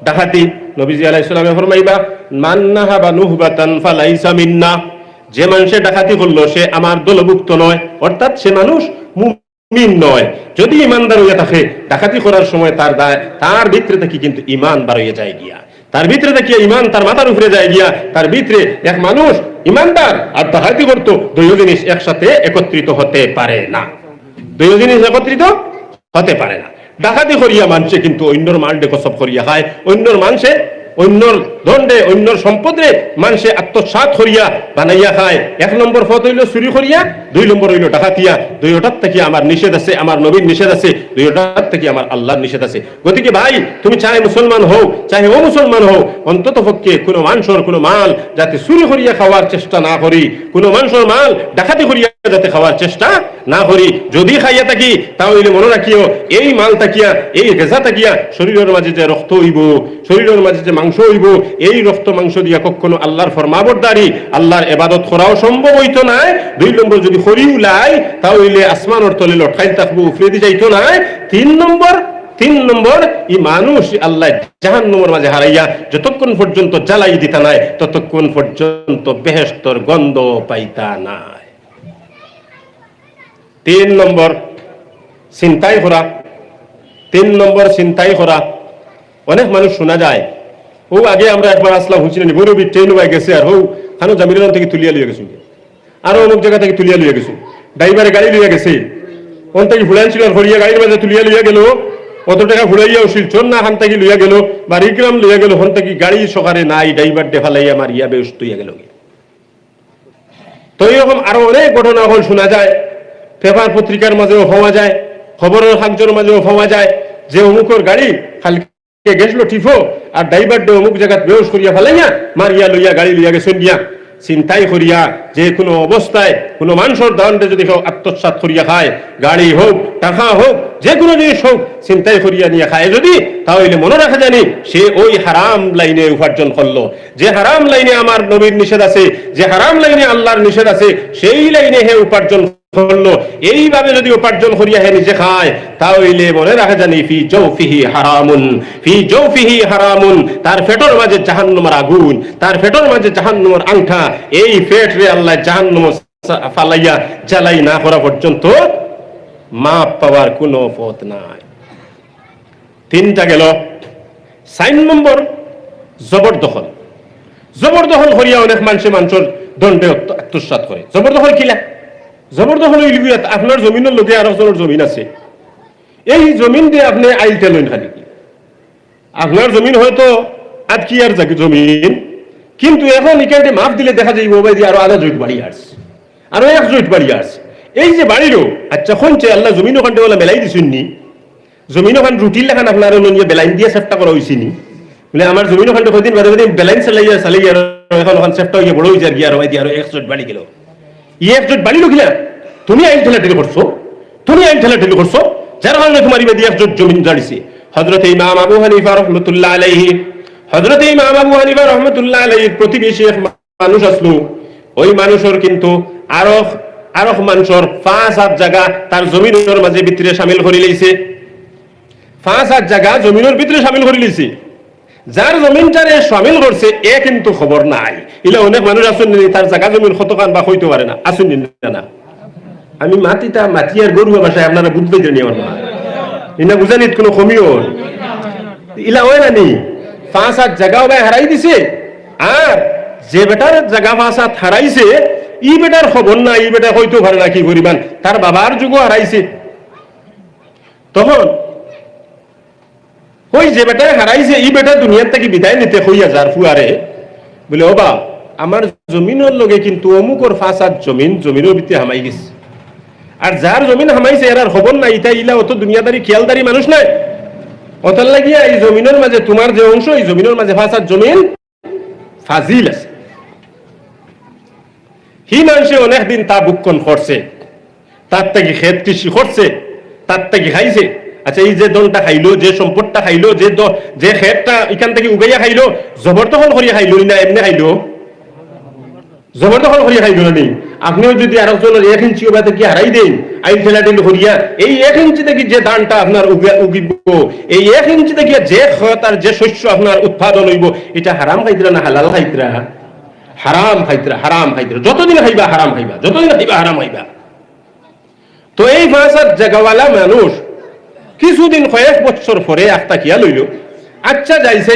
ডাকাতি। নবীজি আলাইহিস সালামে ফরমাইবা, মান নাহাবা নুহবাতান ফালাইসা মিন্না, যে মানুষে ডাকাতি করলো সে আমার দলভুক্ত নয়, অর্থাৎ সে মানুষ মুমিন নয়। যদি ইমানদার হইয়া থাকে, ডাকাতি করার সময় তার ভিতরে থেকে কিন্তু ইমান বার হইয়া যায় গিয়া, তার ভিতরে থেকে ইমান তার মাথার উপরে যায় গিয়া, তার ভিতরে এক মানুষ ইমানদার আর ডাকাতি করতো, 2 জিনিস একসাথে একত্রিত হতে পারে না, 2 জিনিস একত্রিত হতে পারে না। ডাকাতি করিয়া মানুষে কিন্তু অন্যর মাল কসব করিয়া খায়, অন্যর মানুষে অন্যর দণ্ডে অন্যর সম্পদে মানুষে আত্মসাৎ করিয়া বানাইয়া খায়। 1 নম্বর পথ হইল চুরি করিয়া, 2 নম্বর হইল ডাকাতিয়া। দুইটার থেকে আমার নিষেধ আছে, আমার নবীর নিষেধ আছে, দুইটার থেকে আমার আল্লাহর নিষেধ আছে। গতিকে ভাই, তুমি চাহে মুসলমান হও চাহে ও মুসলমান হও, অন্তত পক্ষে কোনো মানুষের কোনো মাল যাতে চুরি করিয়া খাওয়ার চেষ্টা না করি, কোনো মানুষের মাল ডাকাতি করিয়া যাতে খাওয়ার চেষ্টা না করি। যদি খাইয়া থাকি তাহলে মনে রাখিও, এই মাল তাকিয়া, এই গেজা তাকিয়া শরীরের মাঝে যে রক্ত হইব, শরীরের মাঝে যে মাংস হইব, এই রক্ত মাংস দিয়া কখনো আল্লাহর ফরমাবরদারি, আল্লাহর ইবাদত করাও সম্ভব হইতো না। 2 নম্বর যদি খড়ি উলাই তাহলে আসমানের তলে লটকাই থাকবো, উফরে দি যাইতো না। 3 নম্বর এই মানুষ আল্লাহ জাহান্নামের মাঝে হারাইয়া যতক্ষণ পর্যন্ত জ্বালাই দিতা নাই, ততক্ষণ পর্যন্ত বেহেশতের গন্ধ পাইতা নাই। 3 নম্বর চিন্তাই করা। 3 নম্বর চিন্তাই করা। অনেক মানুষ শোনা যায়, ও আগে আমরা একবার আসলাম হুঁচিনি বরবি ট্রেন হয়ে গেছে, আর হৌ খানো জামিরান থেকে তুলিয়া লইয়া গেছো, আরো অমুক জায়গা থেকে তুলিয়া লইয়া গেছো, ড্রাইভারে গাড়ি লইয়া গেছে, ওন থেকে ঘুরাইন ছিল হরিয়া গাড়ির মাঝে তুলিয়া লইয়া গেল, কত টাকা ঘুরাইয়া শিলচর না হান থেকে লইয়া গেল, বাড়িগ্রাম লইয়া গেল, হন থেকে গাড়ি সকারে নাই, ড্রাইভার দেখালাইয়া মারিয়া বেউস তুইয়া গেল। তো এরকম আরো অনেক ঘটনা হল শোনা যায়, পেপার পত্রিকার মাঝেও পাওয়া যায়, খবরের কাগজের মাঝেও পাওয়া যায় যে অমুকর গাড়ি খালকে গেছিল টিফো, আর ড্রাইভার অমুক জায়গা বেউস করিয়া ফেলাইয়া মারিয়া লইয়া গাড়ি লইয়া গেছেন গিয়া। চিন্তাই করিয়া যে কোনো অবস্থায় কোনো মানুষের দণ্ডে যদি কেউ আত্মসাৎ করিয়া খায়, গাড়ি হোক টাকা হোক যে কোনো জিনিস হোক, চিন্তাই করিয়া নিয়ে খায় যদি, তাহলে মনে রাখা জানি সে ওই হারাম লাইনে উপার্জন করলো। যে হারাম লাইনে আমার নবীর নিষেধ আছে, যে হারাম লাইনে আল্লাহর নিষেধ আছে, সেই লাইনে হে উপার্জন করলো। এইভাবে যদি উপার্জন করিয়া হে নিজে খায়, তাহলে মনে রাখা জানি ফি জৌফিহি হারামুন, ফি জৌফিহি হারামুন, তার পেটের মাঝে জাহান্নামের আগুন, তার পেটের মাঝে জাহান্নামের আংঠা। এই পেট রে আল্লাহ জাহান্নামে ফালাইয়া জ্বালাই না করা পর্যন্ত মাপ পাওয়ার কোনো পথ নাই। 3টা গেল। 4 নম্বর জবরদখল। জবরদখল করিয়া অনেক মানুষের দণ্ডে আত্মসাৎ করে। জবরদখল কিলা? জবরদখল হইল আপনার জমিনের লোকে আর একজনের জমিন আছে, এই জমিন দিয়ে আপনি আইলতে লইন। খালি আপনার জমিন হয়তো আটকিয়ার জমিন, কিন্তু এখন এখানে মাপ দিলে দেখা যায় মোবাইল দিয়ে আরো আধা জুট বাড়ি আসছে, আরো 1 জুট বাড়ি আসছে। এই যে বাড়িরও আচ্ছা শুনছে আল্লাহ জমিন ওখানটা বলে মেলাই দিছুননি, জমিন ওখান রুটির লেখান আপনার বেলাইন দিয়ে চেষ্টা করা হয়েছিনি বলে আমার জমিন ওখানটা কদিন বাদে বাদে বেলাইন চালাইয়া এখন ওখান চেষ্টা হয়ে বড় হয়েছে আর কি, আরো 1 জুট বাড়ি গেল। 1 জুট বাড়ি লোকিলা তুমি আইন ঠেলাঠেলি করছো, তুমি আইন ঠেলাঠেলি করছো, যার কারণে তোমার ইবাদি 1 জুট জমিন দাঁড়িয়েছে। হযরত ইমাম আবু হানিফা রাহমাতুল্লাহ আলাইহি, হযরত ইমাম আবু হানিফা রাহমাতুল্লাহ আলাইহির প্রতিবেশী এক মানুষ আসলো। ওই মানুষের কিন্তু আরো মানুষের 5-7 জায়গা তার জমিনের মাঝে ভিতরে শামিল করে লইছে, 5-7 জায়গা জমিনের ভিতরে শামিল করে লইছে। যার জমিনটারে শামিল করছে এ কিন্তু খবর নাই। ইলা অনেক মানুষ আসুন তার জায়গা জমিন কতখান বা হইতে পারে না, আসুন না। আমি মাটি আর গরু ভাষায় আপনারা বুঝতে জানি আমার মা ইনা বুঝানিত কোনো কমিও ইলা হয় না নি। 5-7 জায়গাও ভাই হারাই দিছে, আর যে বেটার জায়গা 5-7 হারাইছে ই বেটার খবর না, ই বেটা হইতে পারে না কি করিবান, তার বাবার যুগও হারাইছে। তখন ওই যে বেটা হারাইছে ই বেটা দুনিয়ার থেকে বিদায় নিতে হইয়া যার ফুয়ারে বলে, ও বা আমার জমিনের লগে কিন্তু অমুকর 5-7 জমিনের ভিতরে হামাই গেছে, আর যার জমিন হামাইছে এরার খবর নাই, ইটা ইলা অত দুনিয়াদারি খেয়ালদারি মানুষ নাই। অতল লাগিয়া এই জমিনের মাঝে তোমার যে অংশ, এই জমিনের মাঝে 5-7 জমিন ফাজিল আছে। হি মানুষে অনেকদিন তা বুকন করছে, তার থেকে খেত কৃষি করছে, তার থেকে খাইছে। আচ্ছা এই যে দনটা খাইলো, যে সম্পদটা খাইলো, যে খেতটা এখান থেকে উগাইয়া খাইলো, জবরদখল করিয়া খাইলো না এমনি খাইলো? জবরদখল করিয়া খাইলো না। আপনিও যদি আর একজনের 1 ইঞ্চি ওবা থেকে হারাই দেন আইন ঠেলাঠেলি করিয়া, এই 1 ইঞ্চি থেকে যে ধানটা আপনার উগিব, এই 1 ইঞ্চি থেকে যে খেত আর যে শস্য আপনার উৎপাদন হইব, এটা হারাম খাইতরা না হালাল খাইতরা? হারাম খাইতরা, হারাম খাইতরা। যতদিন খাইবা হারাম খাইবা, যতদিন খাইবা হারাম খাইবা। তো এই 5-7 জায়গাওয়ালা মানুষ কিছুদিন কয়েক বছর পরে আখতাকিয়া লইল। আচ্ছা যাইছে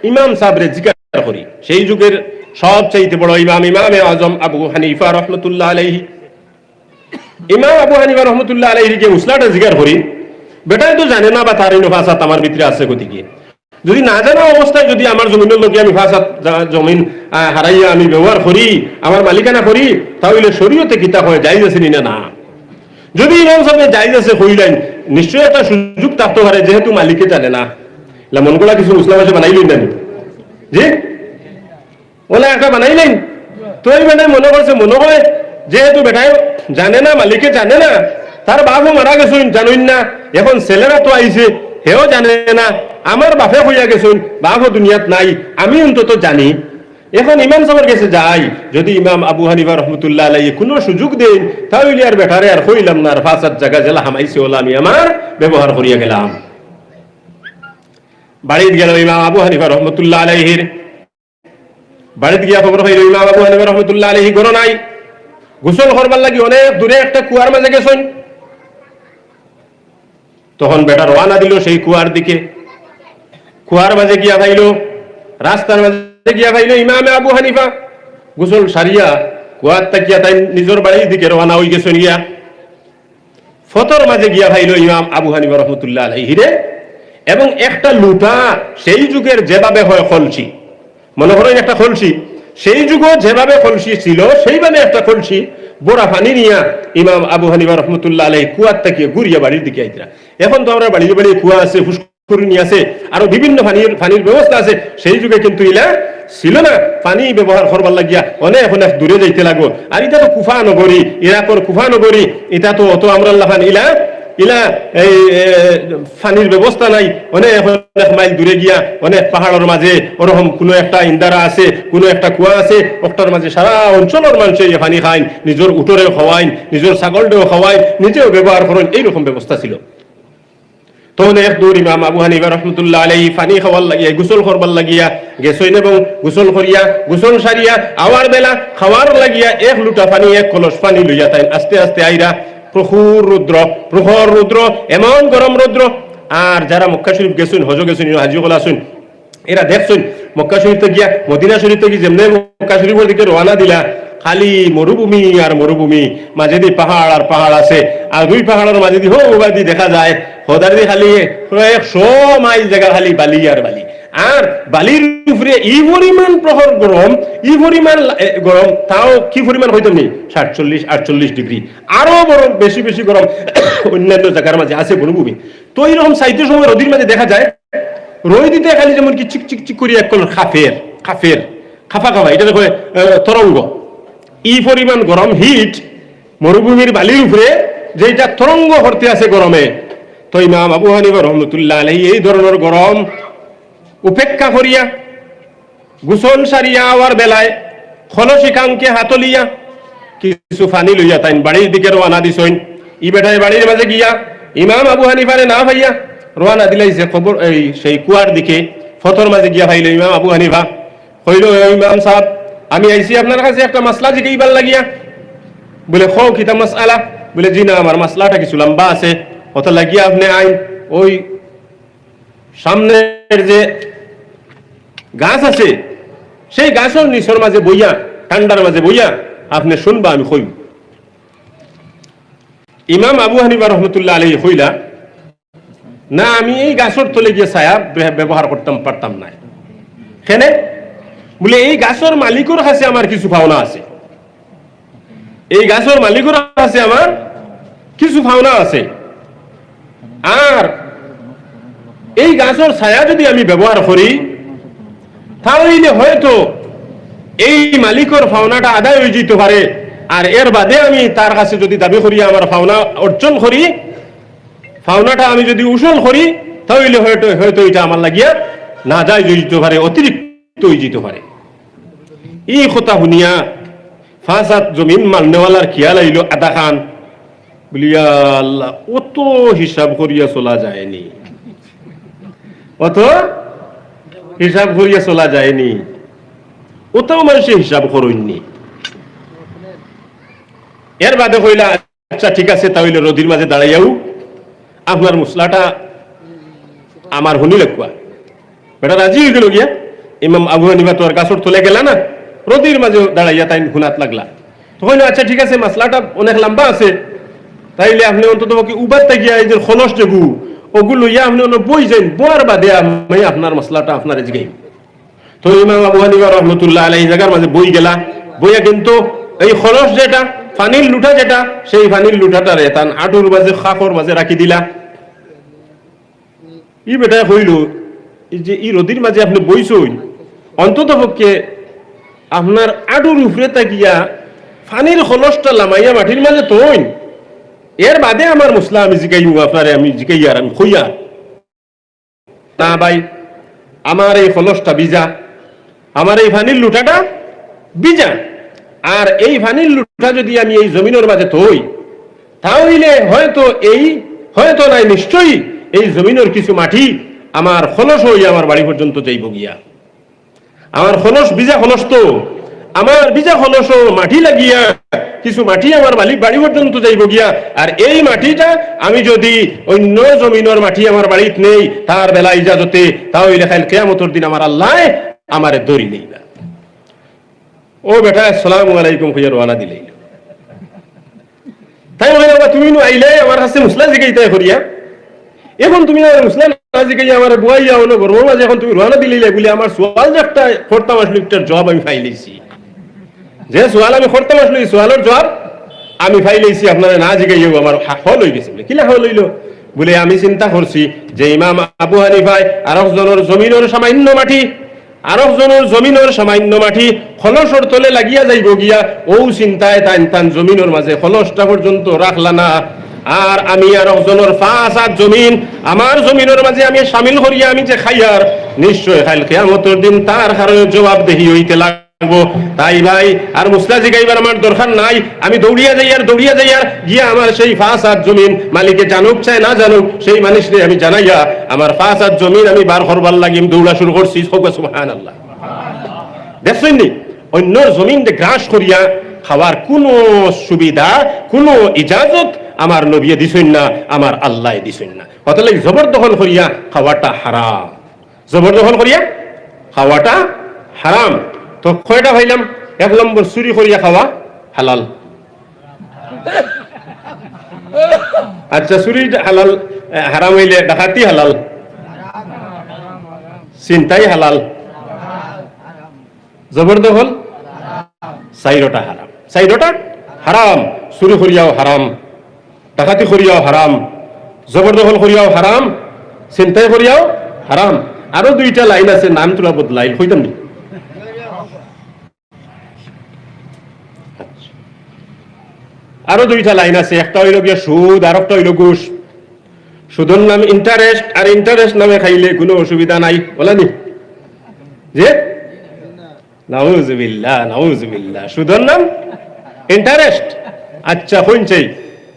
ইমাম সাহেবরে জিজ্ঞাসা করি, সেই যুগের সবচাইতে বড় ইমামে আজম আবু হানিফা রাহমাতুল্লাহ আলাইহি, ইমাম আবু হানিফা রাহমাতুল্লাহ আলাইহি কে উসলাটা জিজ্ঞাসা করি, বেটাই তো জানে না বা তার ইনফাসাত আমার ভিতরে আছে গতিকে যদি না জানা অবস্থায় যদি আমার জমিনের লোকে আমি ফাসাদ জমিন হারাইয়া আমি ব্যবহার করি, আমার মালিকানা করি, তাহলে শরীয়তে কিতা হয়, জায়েজ আছে না? না। যদি ইমাম সাহেব জায়েজ আছে কইলেন, নিশ্চয়ই একটা সুযোগ থাকতে পারে, যেহেতু মালিকে জানে না। মন করা কিছু মুসলিম আছে বানাইলেন না জি, ওলা একটা বানাইলেন, তো এই বেটায় মনে করছে, মনে হয় যেহেতু বেটায় জানে না, মালিকে জানে না, তার বাপও মারা গেছেন জানুন না, এখন ছেলেরা তো আইছে, হেও জানে না, আমার বাপে হইয়া গেছেন, বাপও দুনিয়াত নাই, আমি অন্তত জানি। এখন ইমাম সাহেবের কাছে যাই, যদি ইমাম আবু হানিফা রহমতুল্লাহ আলাইহি কোনো সুযোগ দেন, তাহলে আর বেটারে আর কইলাম না, আর ফাসাদ জায়গা জেলা হামাইছে ওলা আমি আমার ব্যবহার করিয়া গেলাম। বাড়িতে গেল ইমাম আবু হানিফা রহমতুল্লাহ আলাইহির, বাড়িতে গিয়া খবর হইল ইমাম আবু হানিফা রহমতুল্লাহ আলাইহি ঘর নাই, গোসল করবার লাগি অনেক দূরে একটা কুয়ার মাঝে গেছেন। তখন বেটা রওনা দিল সেই কুয়ার দিকে, কুয়ার মাঝে গিয়া ভাইল, রাস্তার মাঝে গিয়া ভাইল ইমাম আবু হানিফা গোসল সারিয়া কুয়ার তাকিয়া তাই নিজের বাড়ির দিকে রওনা হয়ে গেছেন। গিয়া ফতর মাঝে গিয়া ভাইল ইমাম আবু হানিফা রহমতুল্লাহ আলাইহি রে, এবং একটা লুটা, সেই যুগের যেভাবে হয় কলসি, মনে করেন একটা কলসি, সেই যুগও যেভাবে কলসি ছিল সেইভাবে একটা কলসি বড়া পানি নিয়া ইমাম আবু হানিফা রহমতুল্লাহ আলাইহি কুয়ার তাকিয়ে ঘুরিয়া বাড়ির দিকে আইতরা। এখন তো আমরা বাড়িয়ে বাড়িয়ে কুয়া আছে, ফুসকুনি আছে, আরো বিভিন্ন পানির ব্যবস্থা আছে, সেই যুগে কিন্তু ইলা ছিল না। পানি ব্যবহার করবার লাগিয়া অনেক অনেক দূরে যাইতে লাগো। আর এটা তো কুফা নগরী, ইরাকর কুফা নগরী, এটা তো অত আমরা ইলা এই পানির ব্যবস্থা নাই, অনেক অনেক মাইল দূরে গিয়া অনেক পাহাড়ের মাঝে ওরকম কোনো একটা ইন্দারা আছে, কোনো একটা কুয়া আছে, ওটার মাঝে সারা অঞ্চলের মানুষ এই পানি খাইন, নিজের উটরেও খাওয়াইন, নিজের ছাগলটাও খাওয়াইন, নিজেও ব্যবহার করেন, এইরকম ব্যবস্থা ছিল। তখন এক দূর ইমাম আবু হানিফা রহমতুল্লাহ আলাইহি পানি খাওয়ার লাগিয়া, গোসল করবার লাগিয়া গেছেন, এবং গোসল করিয়া গোসল সারিয়া আওয়ার বেলা খাওয়ার লাগিয়া এক লুটা পানি, এক কলস পানি লইয়া তাই আস্তে আস্তে আইরা প্রখর রৌদ্র, এমন গরম রৌদ্র। আর যারা মক্কা শরীফ গেছেন, হজ গেছেন, হাজি হল আসুন, এরা দেখছেন মক্কা শরীফ গিয়া মদিনা শরীফ গিয়ে যেমনি মক্কা শরীফের দিকে রওনা দিলা, খালি মরুভূমি আর মরুভূমি, মাঝে দিয়ে পাহাড় আর পাহাড় আছে, আর দুই পাহাড়ের মাঝে দিয়ে হোবাদি দেখা যায়, হদার দিয়ে খালি 100 মাইল জায়গা খালি বালি আর বালি। আর বালির উপরে এই পরিমাণ প্রহর গরম, এই পরিমাণ গরম, তাও কি পরিমাণ হইতো নি 47-48 ডিগ্রি, আরো বড় বেশি বেশি গরম অন্যান্য জায়গার মাঝে আছে মরুভূমি। তো এইরকম সাইতে সময় রোদির মাঝে দেখা যায়, রোদ দিতে খালি যেমন কি চিক চিক চিক করি এক কলর খাফা, এটা দেখো তরঙ্গ, এই পরিমাণ গরম হিট মরুভূমির বালির উপরে যেটা তরঙ্গ করতে আছে গরমে। তো ইমাম আবু হানিফা রহমতুল্লাহ আলাইহি এই ধরনের গরম উপেক্ষা করিয়া গোসল সারিয়া আওয়ার বেলায় খলসিকাঙ্কে হাতলিয়া কিছু পানি লইয়া তাই বাড়ির দিকে রওনা দিছেন। ই বেটায় বাড়ির মাঝে গিয়া ইমাম আবু হানিফারে না ভাইয়া রওনা দিলাইছে খবর এই সেই কুয়ার দিকে, ফতর মাঝে গিয়া ভাইল ইমাম আবু হানিফা, কইল ইমাম সাহেব আমি আইছি আপনার কাছে একটা মাসলা জিগাইবার লাগিয়া। বলে খো কিতা মাসআলা? বলে জি না, আমার মাসলাটা কিছু লম্বা আছে, অত লাগিয়া আপনি আইন ওই সামনের যে গাছ আছে সেই গাছের নিচের মাঝে বইয়া, ঠান্ডার মাঝে বইয়া আপনি শুনবা, আমি কইব। ইমাম আবু হানিফা রহমতুল্লাহ আলাইহি কইলা, না আমি এই গাছের তলে গিয়ে ছায়া ব্যবহার করতাম পারতাম না। কেন? বলে এই গাছের মালিকের কাছে আমার কিছু পাওনা আছে, এই গাছের মালিকের কাছে আমার কিছু পাওনা আছে, আর এই গাছের ছায়া যদি আমি ব্যবহার করি তাহলে হয়তো এই মালিকের পাওনাটা আদায় হয়ে যেতে পারে, আর এর বাদে আমি তার কাছে যদি দাবি করি আমার পাওনা অর্জন করি, পাওনাটা আমি যদি উসুল করি, তাহলে হয়তো এটা আমার লাগিয়া না যায় যেতে পারে, অতিরিক্ত হয়ে যেতে পারে। এই কথা শুনিয়া ফাঁসাত জমিন মালনেওয়ালার খেয়াল আইল আদা খান, বলিয়া আল্লাহ অত হিসাব করিয়া চলা যায়নি, অত হিসাব করিয়া চলা যায়নি, ওটাও মানুষে হিসাব করেননি। এর বাদে কইলা আচ্ছা ঠিক আছে, তাহলে রোদির মাঝে দাঁড়াইয়াও আপনার মশলাটা আমার শুনি লেখা। বেটা রাজি হয়ে গেল গিয়া। ইমাম আবু হানিফা তো আর গাছর তোলে গেলা না, রোদির মাঝে দাঁড়াইয়া তাই হুনাত লাগলা। তখন আচ্ছা ঠিক আছে, মশলাটা অনেক লম্বা আছে, তাইলে আপনি অন্তত উবার গিয়া এই যে খলস যেগু ওগুলো ইয়া আপনি বই যান, বোয়ার বাদে আমি আপনার মশলাটা আপনার জিগাই। তো ইমাম আবু হানিফা রাহমাতুল্লাহ আলাইহি এই জায়গার মাঝে বই গেলা, বইয়া কিন্তু এই খরচ যেটা পানির লুটা যেটা, সেই পানির লুটাটারে তান আটুর মাঝে খাকর মাঝে রাখি দিলা। ই বেটা হইল যে ই রদির মাঝে আপনি বইছই, অন্তত পক্ষে আপনার আটুর উপরে তাকিয়া পানির খলসটা লামাইয়া মাটির মাঝে তৈন, এর বাদে আমার মশলা আমি জিগাইব আপনারে, আমি জিগাইয়ার আমি খইয়া না ভাই আমার এই খলসটা বিজা, আমার এই পানির লুটাটা বিজা, আর এই পানির লুটা যদি আমি এই জমিনের মাঝে থই, তাহলে হয়তো নাই নিশ্চয়ই এই জমিনের কিছু মাটি আমার খলস হইয়া আমার বাড়ি পর্যন্ত যাইব গিয়া। আমার খলস বিজা খলস, তো আমার বিজা খলস মাটি লাগিয়া কিছু মাটি আমার বাড়ি পর্যন্ত যাইব গিয়া, আর এই মাটিটা আমি যদি অন্য জমিনের মাটি আমার বাড়িত নেই তার বেলা ইজাজতে, তাহলে খাইল কিয়ামতের দিন আমার আল্লাহ আমারে দড়ি নেই না। ও বেটা আসসালামু আলাইকুম কইয়া রওনা দিলেই, তাই বলে বাবা তুমি আইলে আমার কাছে মুসলা জিগাইতে করিয়া, এখন তুমি আমার মুসলা না জিগাইয়া আমার বুয়াইয়া হলো গর্ব মাঝে এখন তুমি রওনা দিলে বলে আমার সোয়াল যে একটা করতাম আসলে একটার জবাব আমি পাইলেছি, যে সোয়াল আমি করতাম আসলে এই সোয়ালের জবাব আমি পাইলেছি, আপনারা না জিগাইও আমার হল হয়ে গেছে। বলে কিলা হল হইল? বলে আমি চিন্তা করছি যে ইমাম আবু হানিফায় আরেকজনের জমিনের সামান্য মাটি, আরেকজনের জমিনের সামান্য মাটি খলসর তলে লাগিয়া যাইব গিয়া, ও চিন্তায় তান জমিনের মাঝে খলসটা পর্যন্ত রাখলা না, আর আমি আরেকজনের 5 জমিন আমার জমিনের মাঝে আমি শামিল করিয়া আমি যে খাইয়ার, নিশ্চয় খাইল কিয়ামতের দিন তার কারণে জবাবদেহি হইতে লাগবো। তাই ভাই আর মুসলা জিগাইবার আমার দরকার নাই, আমি দৌড়িয়া যাইয়ার গিয়া আমার সেই 5 জমিন মালিকে জানুক চাই না জানুক, সেই মানুষরে আমি জানাইয়া আমার 5 জমিন আমি বার করবার লাগি দৌড়া শুরু করছি। সুবহানাল্লাহ। দেখছেন নি অন্যর জমিন গ্রাস করিয়া খাওয়ার কোনো সুবিধা কোনো ইজাজত আমার নবী দিছেন না, আমার আল্লাহ দিছেন না। অতএব জবরদখল করিয়া খাওয়াটা হারাম, জবরদখল করিয়া খাওয়াটা হারাম। তো কয়টা ভাইলাম? 1 নম্বর চুরি করিয়া খাওয়া হালাল। আচ্ছা চুরি হালাল, হারাম হইলে ডাকাতি হালাল, চিন্তাই হালাল, জবরদখল 4টা হারাম, 4টা হারাম। চুরি করিয়াও হারাম, ডাকাতি করিয়াও হারাম, জবরদখল করিয়াও হারাম, চিন্তাই করিয়াও হারাম। আরো 2টা লাইন আছে, নাম তোলা বদলাই হইতাম নি। আরো 2টা লাইন আছে, একটা হইল গিয়া সুদ, আর একটা হইল ঘুষ। সুদের নাম ইন্টারেস্ট, আর ইন্টারেস্ট নামে খাইলে কোনো অসুবিধা নাই, বলানি যে নাউজুবিল্লাহ নাউজুবিল্লাহ, সুদের নাম ইন্টারেস্ট। আচ্ছা হইনছে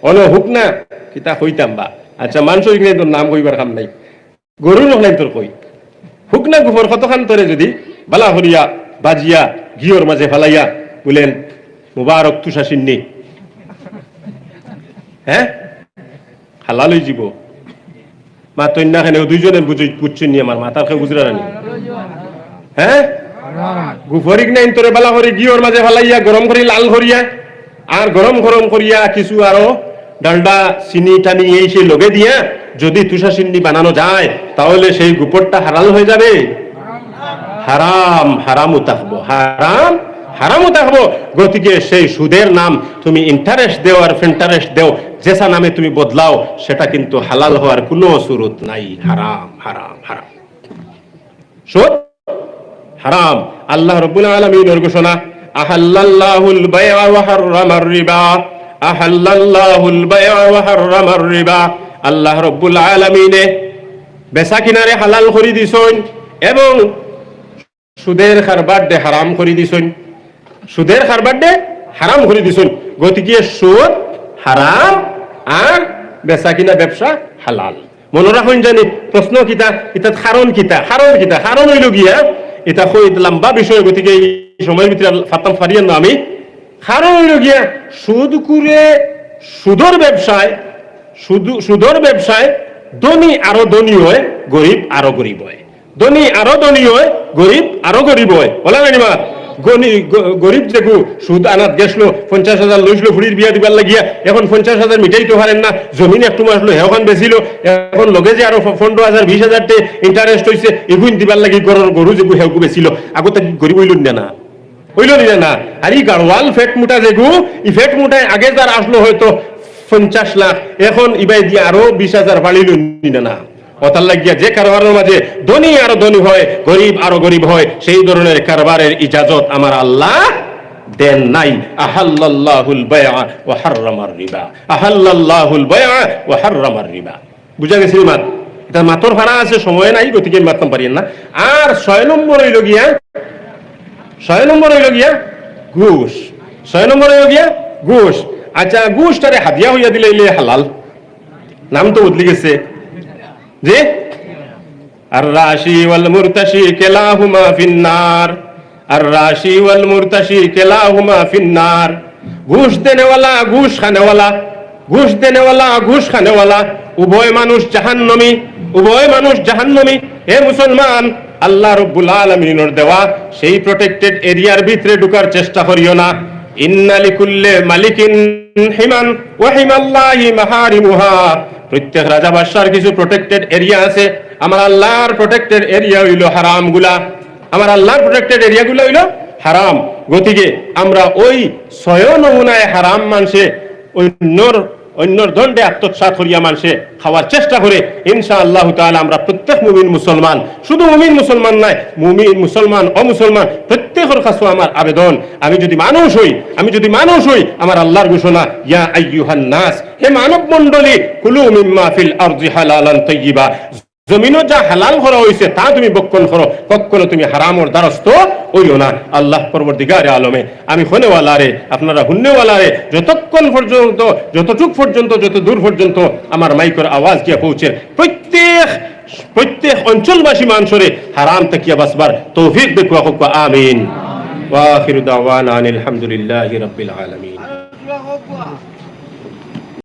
অন হুক না কিতা কইতাম বা, আচ্ছা মানুষ তোর নাম কইবার কাম নাই, গরু নাই তোর কই হুক না গুফর কতখান তোরে যদি বালা হরিয়া বাজিয়া ঘিওর মাঝে ফালাইয়া বলেন মুবারক তুষা সিন্নি, হ্যাঁ হালাল হয়ে যাব। মা তৈন্যা খানে 2জনের বুঝছেন নি, আমার মাথার খেয়ে গুজরা রানি, হ্যাঁ গুফরিক নাই তোরে বালা করে ঘিওর মাঝে ফালাইয়া গরম করি লাল করিয়া, আর গরম করিয়া কিছু আরো ডালডা চিনি টানি এই সেই লগে দিয়া যদি তুষা সিন্নি বানানো যায়, তাহলে সেই গুপরটা হালাল হয়ে যাবে। হারাম হারামও থাকবো, হারাম হারামও থাকবো। গতিকে সেই সুদের নাম তুমি ইন্টারেস্ট দেও আর ফিন্টারেস্ট দেও, যেসা নামে তুমি বদলাও, সেটা কিন্তু হালাল হওয়ার কোনো সুরত নাই। হারাম হারাম হারাম, সুদ হারাম। আল্লাহ রাব্বুল আলামিনের ঘোষণা, আহাল্লাল্লাহুল বাই'a ওয়া হাররামার রিবা, আহাল্লাল্লাহুল বাই'a ওয়া হাররামার রিবা। আল্লাহ রাব্বুল আলামিনে বেচা কিনারে হালাল করে দিছেন এবং সুদের কারবার দে হারাম করে দিছেন, সুদের কারবার দে হারাম করে দিছেন। গতিকে সুদ হারাম আর বেচা কিনা ব্যবসা হালাল। মনে রাখুন জানি প্রশ্ন কিতা, এটা কারণ কিতা, কারণ হইল গিয়া এটা কই লম্বা বিষয়, গতিকে এই সময়ের ভিতরে ফাতাম ফারিয়ান না আমি। কারণ হইল গিয়া সুদ করে সুদের ব্যবসায় ধনী আরো ধনী হয়, গরিব আরো গরিব হয়, ধনী আরো ধনী হয়, গরিব আরো গরিব হয়, বলা জানি মা। গরিব যেগু সুদ আনাত গেছলো 50,000 লইছিল ফুড়ির বিয়া দিবার লাগিয়া এখন 50,000 মিটাইতে পারেন না জমিন একটু মাসলো হেওখান বেছিল এখন লগে যে আরো 15,000 20,000 টে ইন্টারেস্ট হইছে এগুন দিবার লাগি গরু যেগু হেউকু বেছিল আগতে গরিব হইল না হইল না আর এই গাড়ওয়াল ফেট মুটা যেগু এই ফেট মুটায় আগে যার আসলো হয়তো 50 লাখ এখন ইবাই দিয়ে আরো 20,000 বাড়িল না অতার লাগিয়া যে কারবারের মাঝে ধনী আরো ধনী হয় গরিব আরো গরিব হয় সেই ধরনের কারবারের ইজাজত আমার আল্লাহ দেন নাই আহাল্লাল্লাহুল বাইআ ওয়া হাররামার রিবা আহাল্লাল্লাহুল বাইআ ওয়া হাররামার রিবা বুঝা গেছে মাত এটা মাতর ভাড়া আছে সময় নাই গতিকে মাততাম পারিয়েন না আর 6 নম্বর হইল গিয়া ঘুষ 6 নম্বর হইল গিয়া ঘুষ আচ্ছা ঘুষটারে হাদিয়া হইয়া দিলে হালাল নাম তো বদলে গেছে जी अर्राशी वल मुर्तशी किलाहुमा फिन्नार अर्राशी वल मुर्तशी किलाहुमा फिन्नार घूस देने वाला घूस खाने वाला घूस खाने वाला उभय मानुष জাহান্নামী হে মুসলমান আল্লাহ রাব্বুল আলামিনের দেওয়া সেই প্রটেক্টেড এরিয়ার ভিতরে ঢোকার চেষ্টা করিও না ইন্না লিকুল্লি মালিকিন হিমান ওয়া হিমাল্লাহি মাহারিমুহা প্রত্যেক রাজা বাদশার কিছু প্রটেক্টেড এরিয়া আছে আমার আল্লাহর প্রটেক্টেড এরিয়া হইল হারামগুলা আমার আল্লাহর প্রটেক্টেড এরিয়াগুলো হইল হারাম গতিকে আমরা ওই 6 নমুনায় হারাম মানুষে অন্যর দণ্ডে আত্মসাৎ করিয়া মানুষে খাওয়ার চেষ্টা করে ইনশাআল্লাহ তাআলা আমরা প্রত্যেক মুমিন মুসলমান শুধু মুমিন মুসলমান নয় মুমিন মুসলমান অমুসলমান প্রত্যেকের কাছে আমার আবেদন আমি যদি মানুষ হই আমার আল্লাহর ঘোষণা ইয়া আইয়ুহান নাস হে মানব মণ্ডলী কুলু মিম্মা ফিল আরদি হালালান তাইয়্যিবা জমিনও যা হালাল করা হয়েছে তা তুমি বক্ষণ করো কখনো তুমি হারামর দ্বারস্থ হইও না আল্লাহ পরবর্তীকারে আলমে আমি হনেওয়ালারে আপনারা হুন্নেওয়ালারে যতক্ষণ পর্যন্ত যত দূর পর্যন্ত আমার মাইকের আওয়াজ গিয়া পৌঁছে প্রত্যেক অঞ্চলবাসী মানুষরে হারাম তাকিয়া বাসবার তৌফিক দেখুয়া হোক আমিন ওয়া আখিরু দাওয়ানা আনিল হামদুলিল্লাহি রাব্বিল আলামিন